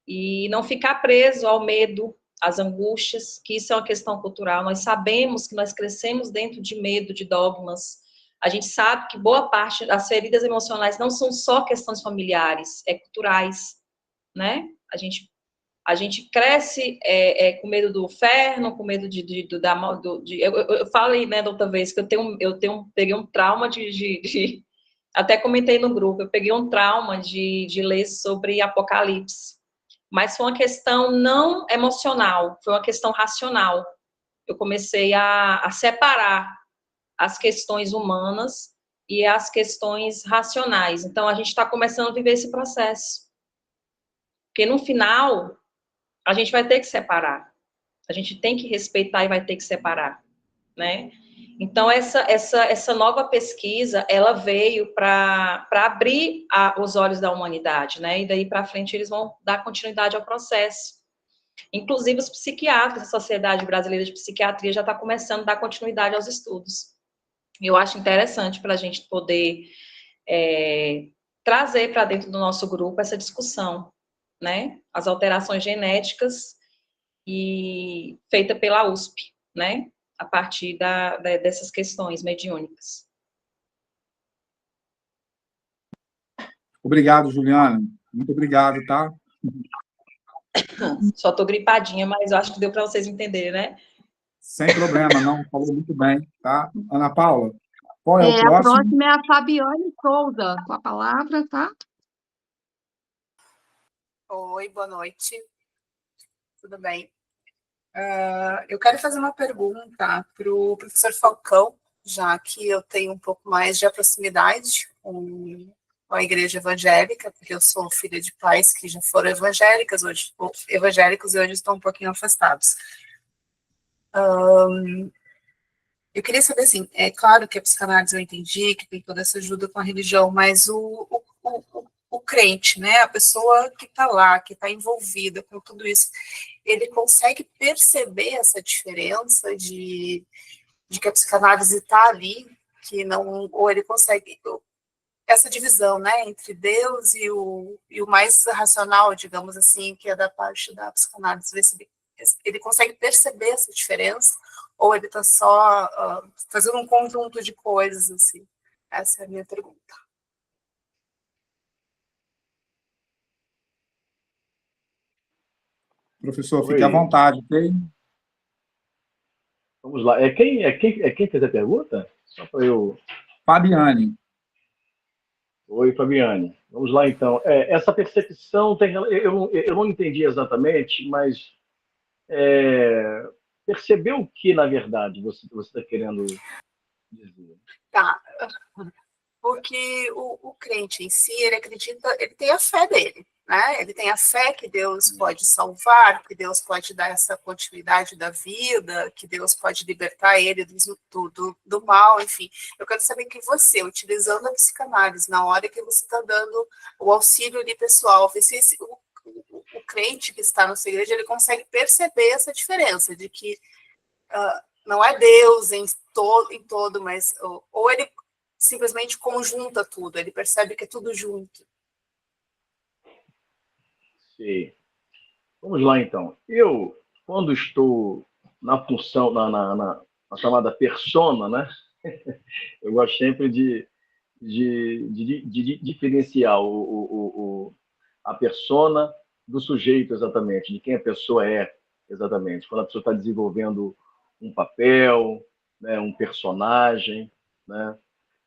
E não ficar preso ao medo, às angústias, que isso é uma questão cultural. Nós sabemos que nós crescemos dentro de medo, de dogmas. A gente sabe que boa parte das feridas emocionais não são só questões familiares, é culturais, né? A gente A gente cresce com medo do inferno, com medo eu falei, né, da outra vez, que peguei um trauma até comentei no grupo, eu peguei um trauma de ler sobre Apocalipse, mas foi uma questão não emocional, foi uma questão racional. Eu comecei a separar as questões humanas e as questões racionais. Então, a gente está começando a viver esse processo. Porque, no final, a gente vai ter que separar. A gente tem que respeitar e vai ter que separar, né? Então, essa nova pesquisa, ela veio para abrir os olhos da humanidade, né? E daí para frente eles vão dar continuidade ao processo. Inclusive, os psiquiatras, a Sociedade Brasileira de Psiquiatria já está começando a dar continuidade aos estudos. Eu acho interessante para a gente poder trazer para dentro do nosso grupo essa discussão, né? As alterações genéticas feita pela USP, né? A partir dessas questões mediúnicas. Obrigado, Juliana. Muito obrigado, tá? Só estou gripadinha, mas eu acho que deu para vocês entenderem, né? Sem problema, não. Falou muito bem, tá? Ana Paula, qual é o A próximo? próxima é a Fabiane Souza, com a palavra, tá? Oi, boa noite. Tudo bem? Eu quero fazer uma pergunta para o professor Falcão, já que eu tenho um pouco mais de proximidade com a igreja evangélica, porque eu sou filha de pais que já foram evangélicos e hoje estão um pouquinho afastados. Eu queria saber, assim, é claro que a psicanálise eu entendi, que tem toda essa ajuda com a religião, mas o crente, né, a pessoa que está lá, que está envolvida com tudo isso, ele consegue perceber essa diferença de que a psicanálise está ali, que não, ou ele consegue, essa divisão, né, entre Deus e o mais racional, digamos assim, que é da parte da psicanálise, ele consegue perceber essa diferença, ou ele está só fazendo um conjunto de coisas, assim? Essa é a minha pergunta. Professor, fique à vontade, ok? Vamos lá. Quem fez a pergunta? Só para eu... Fabiane. Oi, Fabiane. Vamos lá, então. Essa percepção tem... Eu não entendi exatamente, mas percebeu o que, na verdade, você está querendo dizer? Tá. Porque o crente em si, ele acredita, ele tem a fé dele, né? Ele tem a fé que Deus pode salvar, que Deus pode dar essa continuidade da vida, que Deus pode libertar ele do mal, enfim. Eu quero saber que você, utilizando a psicanálise, na hora que você está dando o auxílio ali pessoal, se o crente que está na sua igreja, ele consegue perceber essa diferença, de que não é Deus em todo, mas ou ele simplesmente conjunta tudo, ele percebe que é tudo junto. Sim. Vamos lá, então. Eu, quando estou na função, na chamada persona, né? Eu gosto sempre de diferenciar a persona do sujeito, exatamente, de quem a pessoa é, exatamente. Quando a pessoa está desenvolvendo um papel, né, um personagem, né?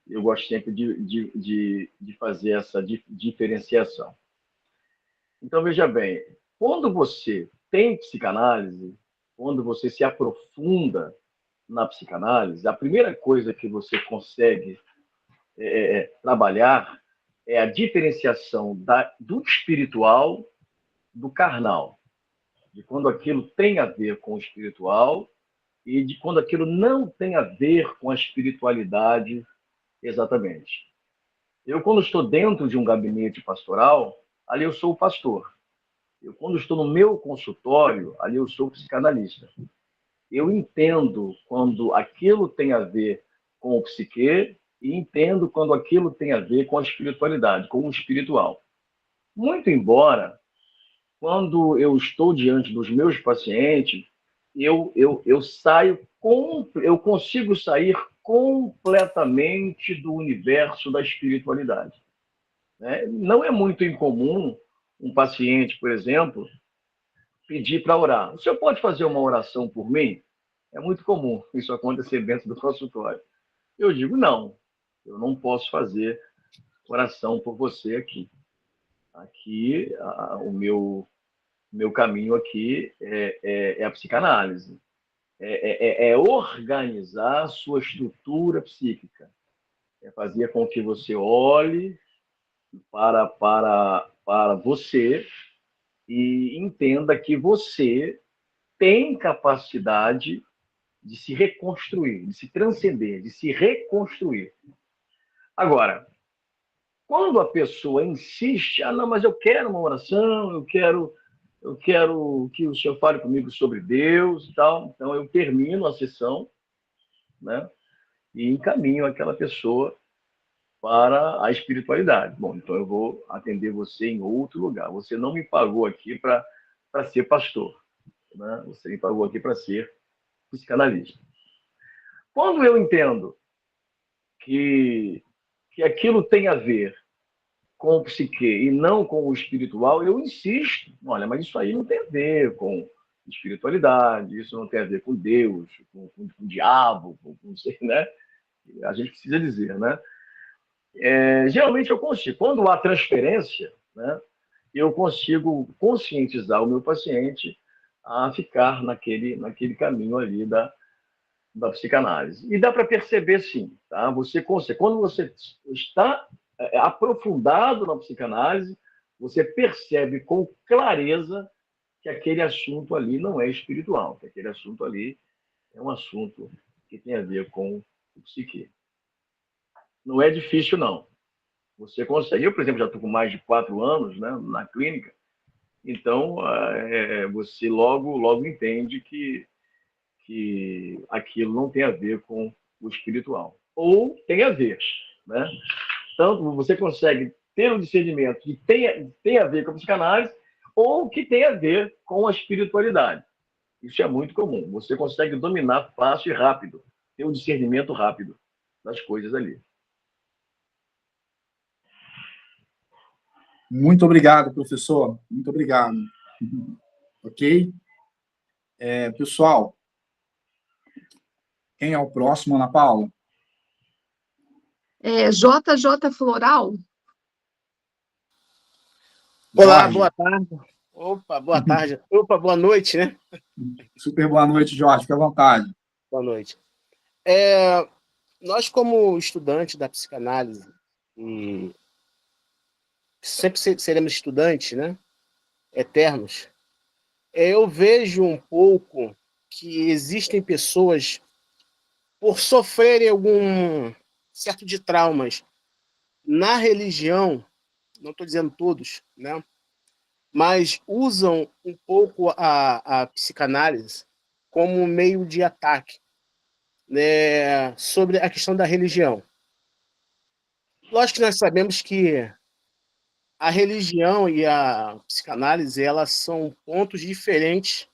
Eu gosto sempre de fazer essa diferenciação. Então, veja bem, quando você tem psicanálise, quando você se aprofunda na psicanálise, a primeira coisa que você consegue trabalhar é a diferenciação do espiritual do carnal, de quando aquilo tem a ver com o espiritual e de quando aquilo não tem a ver com a espiritualidade exatamente. Eu, quando estou dentro de um gabinete pastoral, ali eu sou o pastor. Eu, quando estou no meu consultório, ali eu sou o psicanalista. Eu entendo quando aquilo tem a ver com o psique e entendo quando aquilo tem a ver com a espiritualidade, com o espiritual. Muito embora, quando eu estou diante dos meus pacientes, eu consigo sair completamente do universo da espiritualidade. Né? Não é muito incomum um paciente, por exemplo, pedir para orar. O senhor pode fazer uma oração por mim? É muito comum isso acontecer dentro do consultório. Eu digo, não, eu não posso fazer oração por você aqui. Aqui, o meu caminho aqui é a psicanálise. É organizar a sua estrutura psíquica. É fazer com que você olhe para você e entenda que você tem capacidade de se reconstruir, de se transcender, de se reconstruir. Agora, quando a pessoa insiste, não, mas eu quero uma oração, eu quero que o senhor fale comigo sobre Deus e tal, então eu termino a sessão, né, e encaminho aquela pessoa para a espiritualidade. Bom, então eu vou atender você em outro lugar. Você não me pagou aqui para ser pastor, né? Você me pagou aqui para ser psicanalista. Quando eu entendo que aquilo tem a ver com o psique e não com o espiritual, eu insisto. Olha, mas isso aí não tem a ver com espiritualidade, isso não tem a ver com Deus, com o diabo, né? A gente precisa dizer, né? Geralmente eu consigo. Quando há transferência, né, eu consigo conscientizar o meu paciente a ficar naquele caminho ali da psicanálise. E dá para perceber, sim. Tá? Quando você está aprofundado na psicanálise, você percebe com clareza que aquele assunto ali não é espiritual, que aquele assunto ali é um assunto que tem a ver com o psique. Não é difícil, não. Você consegue. Eu, por exemplo, já estou com mais de 4 anos, né, na clínica, então você logo entende que aquilo não tem a ver com o espiritual. Ou tem a ver, né? Tanto você consegue ter um discernimento que tem a ver com a psicanálise ou que tem a ver com a espiritualidade. Isso é muito comum. Você consegue dominar fácil e rápido, ter um discernimento rápido das coisas ali. Muito obrigado, professor. Muito obrigado. Ok? Pessoal, quem é o próximo, Ana Paula? JJ Floral. Olá, boa tarde. Opa, boa tarde. Opa, boa noite, né? Super boa noite, Jorge. Fique à vontade. Boa noite. Nós, como estudantes da psicanálise, e sempre seremos estudantes, né? Eternos. Eu vejo um pouco que existem pessoas, por sofrerem algum certo de traumas na religião, não estou dizendo todos, né? Mas usam um pouco a psicanálise como meio de ataque, né, sobre a questão da religião. Lógico que nós sabemos que a religião e a psicanálise, elas são pontos diferentes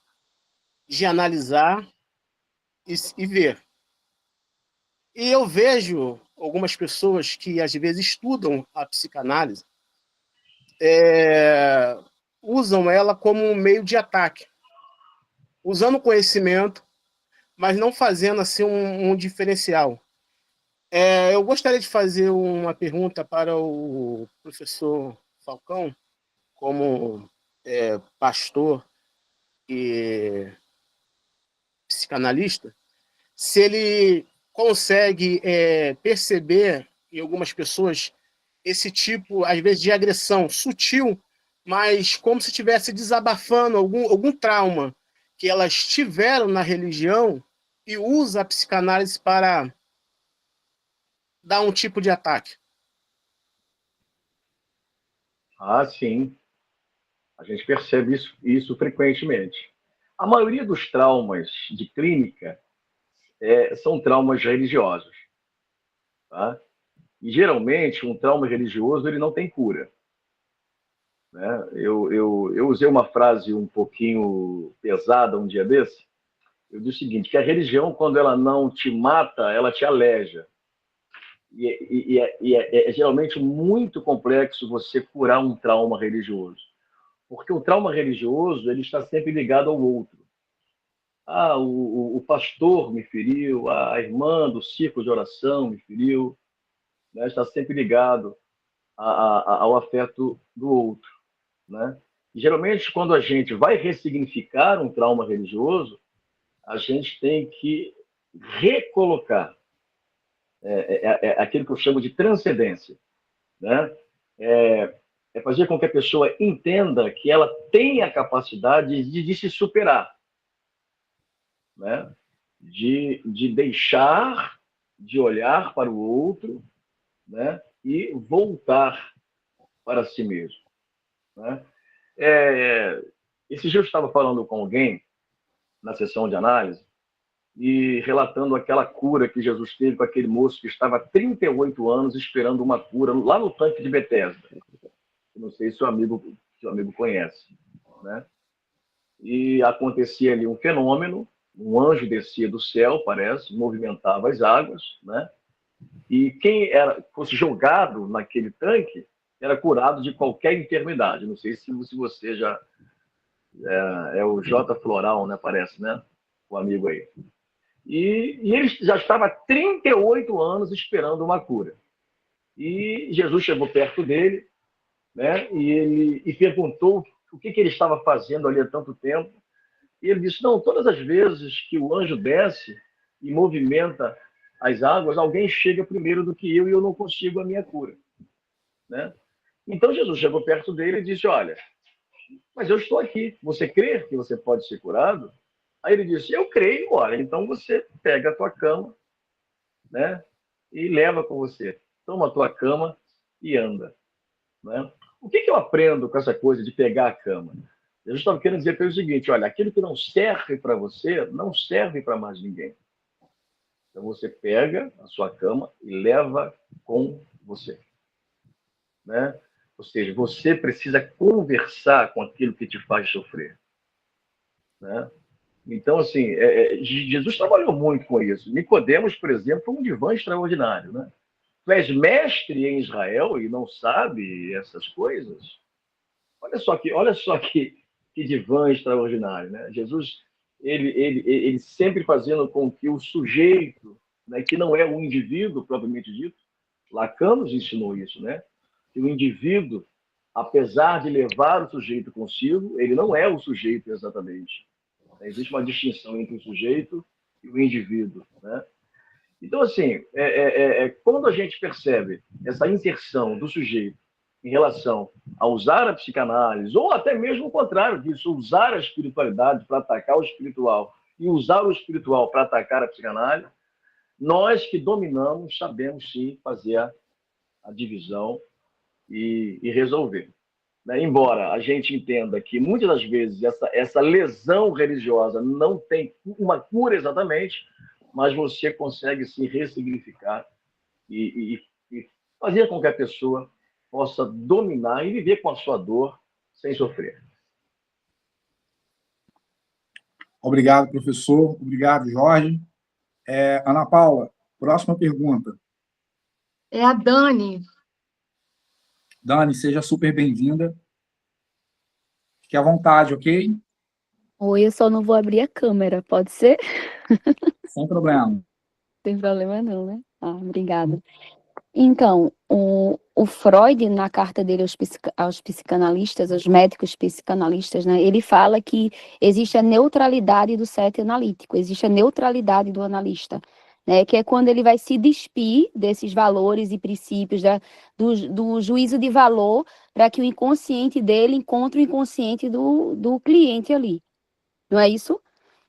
de analisar e ver. E eu vejo algumas pessoas que, às vezes, estudam a psicanálise, usam ela como um meio de ataque, usando conhecimento, mas não fazendo assim um diferencial. Eu gostaria de fazer uma pergunta para o professor Falcão, como pastor e psicanalista, se ele consegue perceber em algumas pessoas esse tipo, às vezes, de agressão sutil, mas como se estivesse desabafando algum trauma que elas tiveram na religião e usa a psicanálise para dar um tipo de ataque. Sim. A gente percebe isso frequentemente. A maioria dos traumas de clínica são traumas religiosos. Tá? E, geralmente, um trauma religioso ele não tem cura. Né? Eu usei uma frase um pouquinho pesada um dia desse. Eu disse o seguinte, que a religião, quando ela não te mata, ela te aleja. E é geralmente muito complexo você curar um trauma religioso. Porque o trauma religioso ele está sempre ligado ao outro. O pastor me feriu, a irmã do círculo de oração me feriu, né? Está sempre ligado ao afeto do outro, né? E, geralmente, quando a gente vai ressignificar um trauma religioso, a gente tem que recolocar aquilo que eu chamo de transcendência, né? É fazer com que a pessoa entenda que ela tem a capacidade de se superar, né? De deixar de olhar para o outro, né? E voltar para si mesmo, né? Esse dia eu estava falando com alguém na sessão de análise e relatando aquela cura que Jesus teve com aquele moço que estava há 38 anos esperando uma cura lá no tanque de Betesda. Não sei se o seu amigo conhece, né? E acontecia ali um fenômeno, um anjo descia do céu, parece, movimentava as águas, né? E quem fosse jogado naquele tanque era curado de qualquer enfermidade. Não sei se você já... É o J. Floral, né? Parece, né? O amigo aí. E ele já estava há 38 anos esperando uma cura. E Jesus chegou perto dele, né? E perguntou o que ele estava fazendo ali há tanto tempo. E ele disse, não, todas as vezes que o anjo desce e movimenta as águas, alguém chega primeiro do que eu e eu não consigo a minha cura, né? Então Jesus chegou perto dele e disse, olha, mas eu estou aqui, você crê que você pode ser curado? Aí ele disse, eu creio, olha, então você pega a tua cama, né, e leva com você. Toma a tua cama e anda, né? O que eu aprendo com essa coisa de pegar a cama? Eu estava querendo dizer o seguinte, olha, aquilo que não serve para você, não serve para mais ninguém. Então você pega a sua cama e leva com você, né? Ou seja, você precisa conversar com aquilo que te faz sofrer, né? Então, assim, Jesus trabalhou muito com isso. Nicodemos, por exemplo, foi um divã extraordinário, né? Tu és mestre em Israel e não sabe essas coisas? Olha só que divã extraordinário, né? Jesus, ele sempre fazendo com que o sujeito, né, que não é o indivíduo propriamente dito, Lacan nos ensinou isso, né? Que o indivíduo, apesar de levar o sujeito consigo, ele não é o sujeito exatamente. Existe uma distinção entre o sujeito e o indivíduo, né? Então, assim, quando a gente percebe essa inserção do sujeito em relação a usar a psicanálise, ou até mesmo o contrário disso, usar a espiritualidade para atacar o espiritual e usar o espiritual para atacar a psicanálise, nós que dominamos sabemos sim fazer a divisão e resolver, né? Embora a gente entenda que muitas das vezes essa lesão religiosa não tem uma cura exatamente, mas você consegue sim ressignificar e fazer com que a pessoa possa dominar e viver com a sua dor sem sofrer. Obrigado, professor. Obrigado, Jorge. Ana Paula, próxima pergunta. É a Dani. Dani, seja super bem-vinda. Fique à vontade, ok? Oi, eu só não vou abrir a câmera, pode ser? Sem problema. Não tem problema não, né? Obrigada. Então, o Freud, na carta dele aos psicanalistas, aos médicos psicanalistas, né, ele fala que existe a neutralidade do set analítico, existe a neutralidade do analista, né, que é quando ele vai se despir desses valores e princípios do juízo de valor para que o inconsciente dele encontre o inconsciente do cliente ali, não é isso?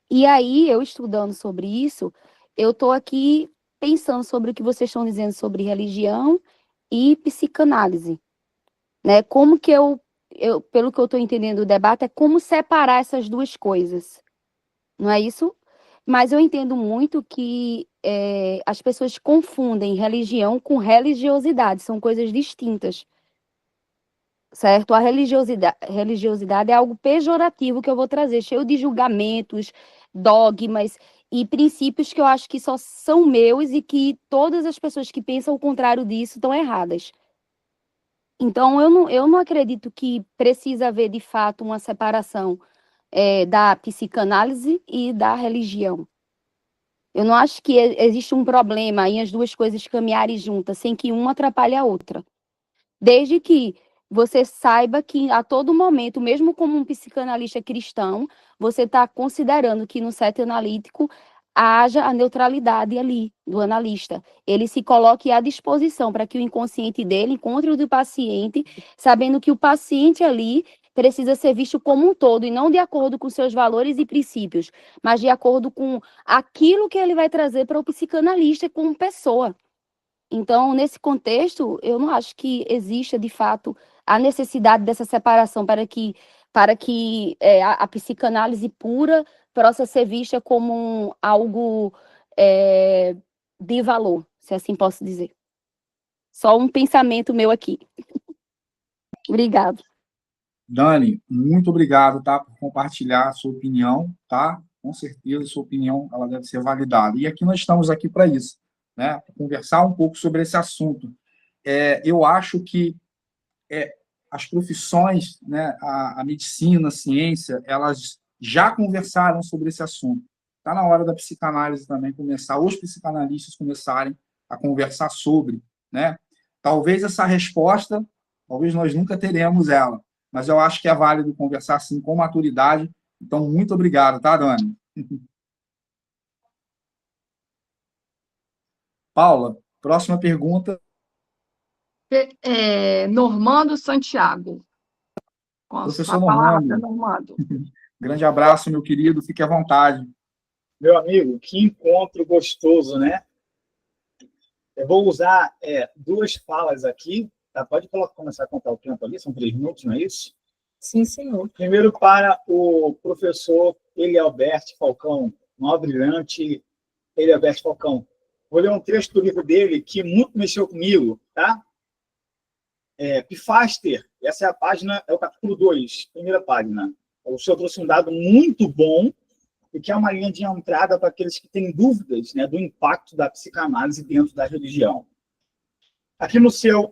E aí, eu estudando sobre isso, eu estou aqui pensando sobre o que vocês estão dizendo sobre religião e psicanálise, né? Como que pelo que eu estou entendendo do debate, é como separar essas duas coisas, não é isso? Mas eu entendo muito que as pessoas confundem religião com religiosidade, são coisas distintas, certo? A religiosidade é algo pejorativo que eu vou trazer, cheio de julgamentos, dogmas e princípios que eu acho que só são meus e que todas as pessoas que pensam o contrário disso estão erradas. Então, eu não acredito que precisa haver, de fato, uma separação da psicanálise e da religião. Eu não acho que existe um problema em as duas coisas caminharem juntas, sem que uma atrapalhe a outra. Desde que você saiba que, a todo momento, mesmo como um psicanalista cristão, você está considerando que no set analítico haja a neutralidade ali do analista. Ele se coloque à disposição para que o inconsciente dele encontre o do paciente, sabendo que o paciente ali precisa ser visto como um todo, e não de acordo com seus valores e princípios, mas de acordo com aquilo que ele vai trazer para o psicanalista como pessoa. Então, nesse contexto, eu não acho que exista, de fato, a necessidade dessa separação para que a psicanálise pura possa ser vista como algo de valor, se assim posso dizer. Só um pensamento meu aqui. Obrigada. Dani, muito obrigado, tá, por compartilhar a sua opinião, tá? Com certeza, a sua opinião ela deve ser validada. E aqui nós estamos aqui para isso, né? Para conversar um pouco sobre esse assunto. Eu acho que as profissões, né, a medicina, a ciência, elas já conversaram sobre esse assunto. Está na hora da psicanálise também começar, os psicanalistas começarem a conversar sobre, né? Talvez essa resposta, talvez nós nunca teremos ela, mas eu acho que é válido conversar assim com maturidade. Então, muito obrigado, tá, Dani? Paula, próxima pergunta. Normando Santiago. Com Professor a palavra, Normando. Grande abraço, meu querido, fique à vontade. Meu amigo, que encontro gostoso, né? Eu vou usar duas falas aqui, tá? Pode começar a contar o tempo ali, são 3 minutos, não é isso? Sim, senhor. Primeiro para o professor Elialberto Falcão, nobre brilhante Elialberto Falcão. Vou ler um trecho do livro dele que muito mexeu comigo, tá? Pfaster, essa é a página, é o capítulo 2, primeira página. O senhor trouxe um dado muito bom, e que é uma linha de entrada para aqueles que têm dúvidas, né, do impacto da psicanálise dentro da religião. Aqui no seu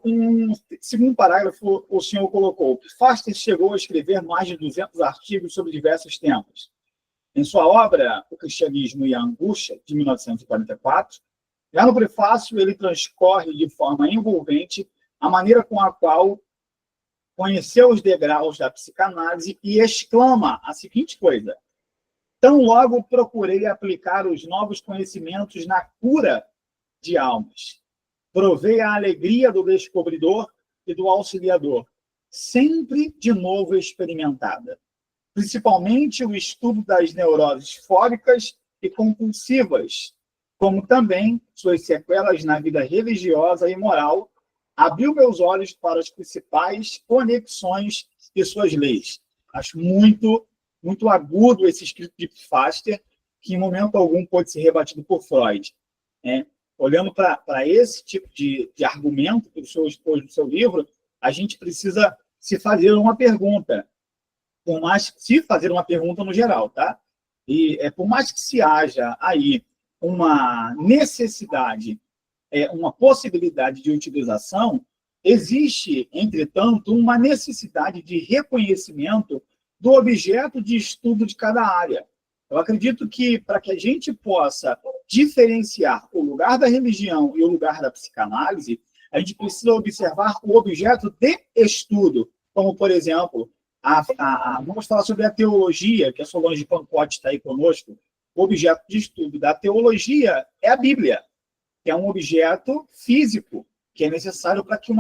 segundo parágrafo, o senhor colocou: Pfaster chegou a escrever mais de 200 artigos sobre diversos temas. Em sua obra, O Cristianismo e a Angústia, de 1944, já no prefácio ele transcorre de forma envolvente a maneira com a qual conheceu os degraus da psicanálise e exclama a seguinte coisa: tão logo procurei aplicar os novos conhecimentos na cura de almas. Provei a alegria do descobridor e do auxiliador, sempre de novo experimentada. Principalmente o estudo das neuroses fóbicas e compulsivas, como também suas sequelas na vida religiosa e moral, abriu meus olhos para as principais conexões de suas leis. Acho muito agudo esse escrito de Pfaster, que em momento algum pode ser rebatido por Freud. Olhando para esse tipo de argumento que o senhor expôs no seu livro, a gente precisa se fazer uma pergunta, por mais que se fazer uma pergunta no geral, tá? E por mais que se haja aí uma necessidade, uma possibilidade de utilização, existe, entretanto, uma necessidade de reconhecimento do objeto de estudo de cada área. Eu acredito que, para que a gente possa diferenciar o lugar da religião e o lugar da psicanálise, a gente precisa observar o objeto de estudo, como, por exemplo, vamos falar sobre a teologia, que a Solange Pancotti está aí conosco. O objeto de estudo da teologia é a Bíblia, que é um objeto físico, que é necessário para que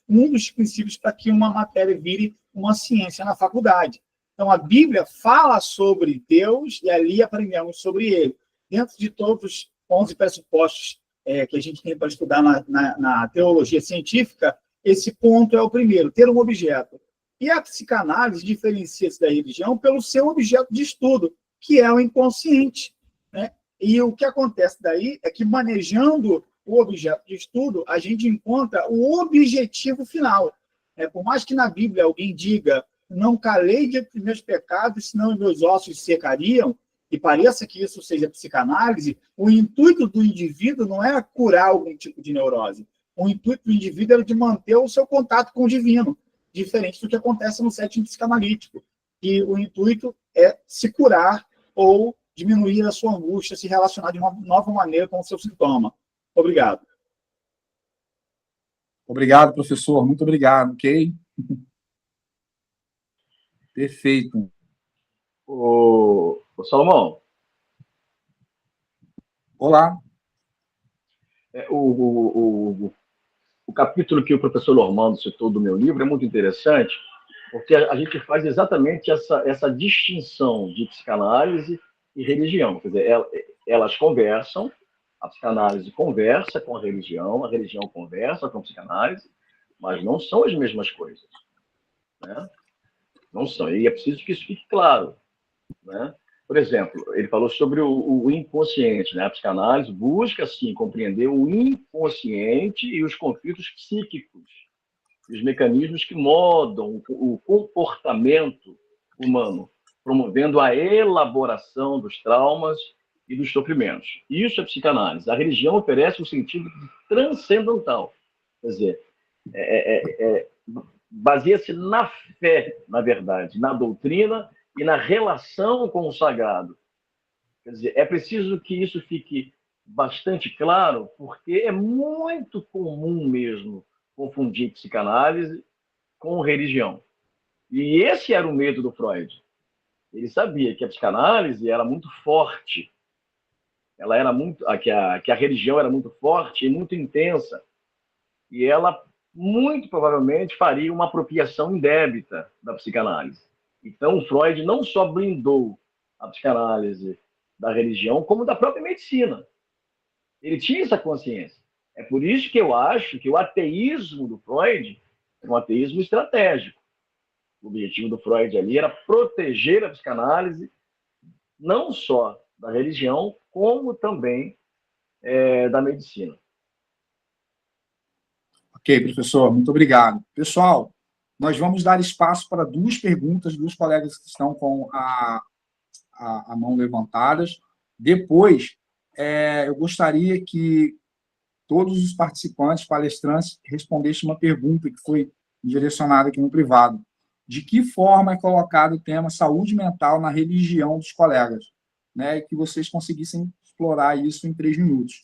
um dos princípios para que uma matéria vire uma ciência na faculdade. Então, a Bíblia fala sobre Deus e ali aprendemos sobre ele. Dentro de todos os 11 pressupostos que a gente tem para estudar na teologia científica, esse ponto é o primeiro, ter um objeto. E a psicanálise diferencia-se da religião pelo seu objeto de estudo, que é o inconsciente, né? E o que acontece daí é que, manejando o objeto de estudo, a gente encontra o objetivo final. Por mais que na Bíblia alguém diga: não calei de meus pecados, senão meus ossos secariam, e pareça que isso seja psicanálise, o intuito do indivíduo não é curar algum tipo de neurose. o intuito do indivíduo era de manter o seu contato com o divino, diferente do que acontece no setting psicanalítico, que o intuito é se curar ou diminuir a sua angústia, se relacionar de uma nova maneira com o seu sintoma. Obrigado. Obrigado, professor. Muito obrigado, ok? Perfeito. Ô Salomão. Olá. O capítulo que o professor Normando citou do meu livro é muito interessante, porque a gente faz exatamente essa distinção de psicanálise e religião. Quer dizer, elas conversam, a psicanálise conversa com a religião conversa com a psicanálise, mas não são as mesmas coisas, né? Não são. E é preciso que isso fique claro, né? Por exemplo, ele falou sobre o inconsciente, né? A psicanálise busca, sim, compreender o inconsciente e os conflitos psíquicos, os mecanismos que modam o comportamento humano, promovendo a elaboração dos traumas e dos sofrimentos. Isso é psicanálise. A religião oferece um sentido transcendental. Quer dizer, baseia-se na fé, na verdade, na doutrina e na relação com o sagrado. Quer dizer, é preciso que isso fique bastante claro, porque é muito comum mesmo confundir psicanálise com religião. E esse era o medo do Freud. Ele sabia que a psicanálise era muito forte, ela era muito, que a religião era muito forte e muito intensa, e ela muito provavelmente faria uma apropriação indébita da psicanálise. Então, o Freud não só blindou a psicanálise da religião, como da própria medicina. Ele tinha essa consciência. É por isso que eu acho que o ateísmo do Freud é um ateísmo estratégico. O objetivo do Freud ali era proteger a psicanálise, não só da religião, como também da medicina. Ok, professor, muito obrigado. Pessoal, nós vamos dar espaço para duas perguntas dos colegas que estão com a mão levantadas. Depois, eu gostaria que todos os participantes, palestrantes, respondessem uma pergunta que foi direcionada aqui no privado. De que forma é colocado o tema saúde mental na religião dos colegas? Né? E que vocês conseguissem explorar isso em 3 minutos.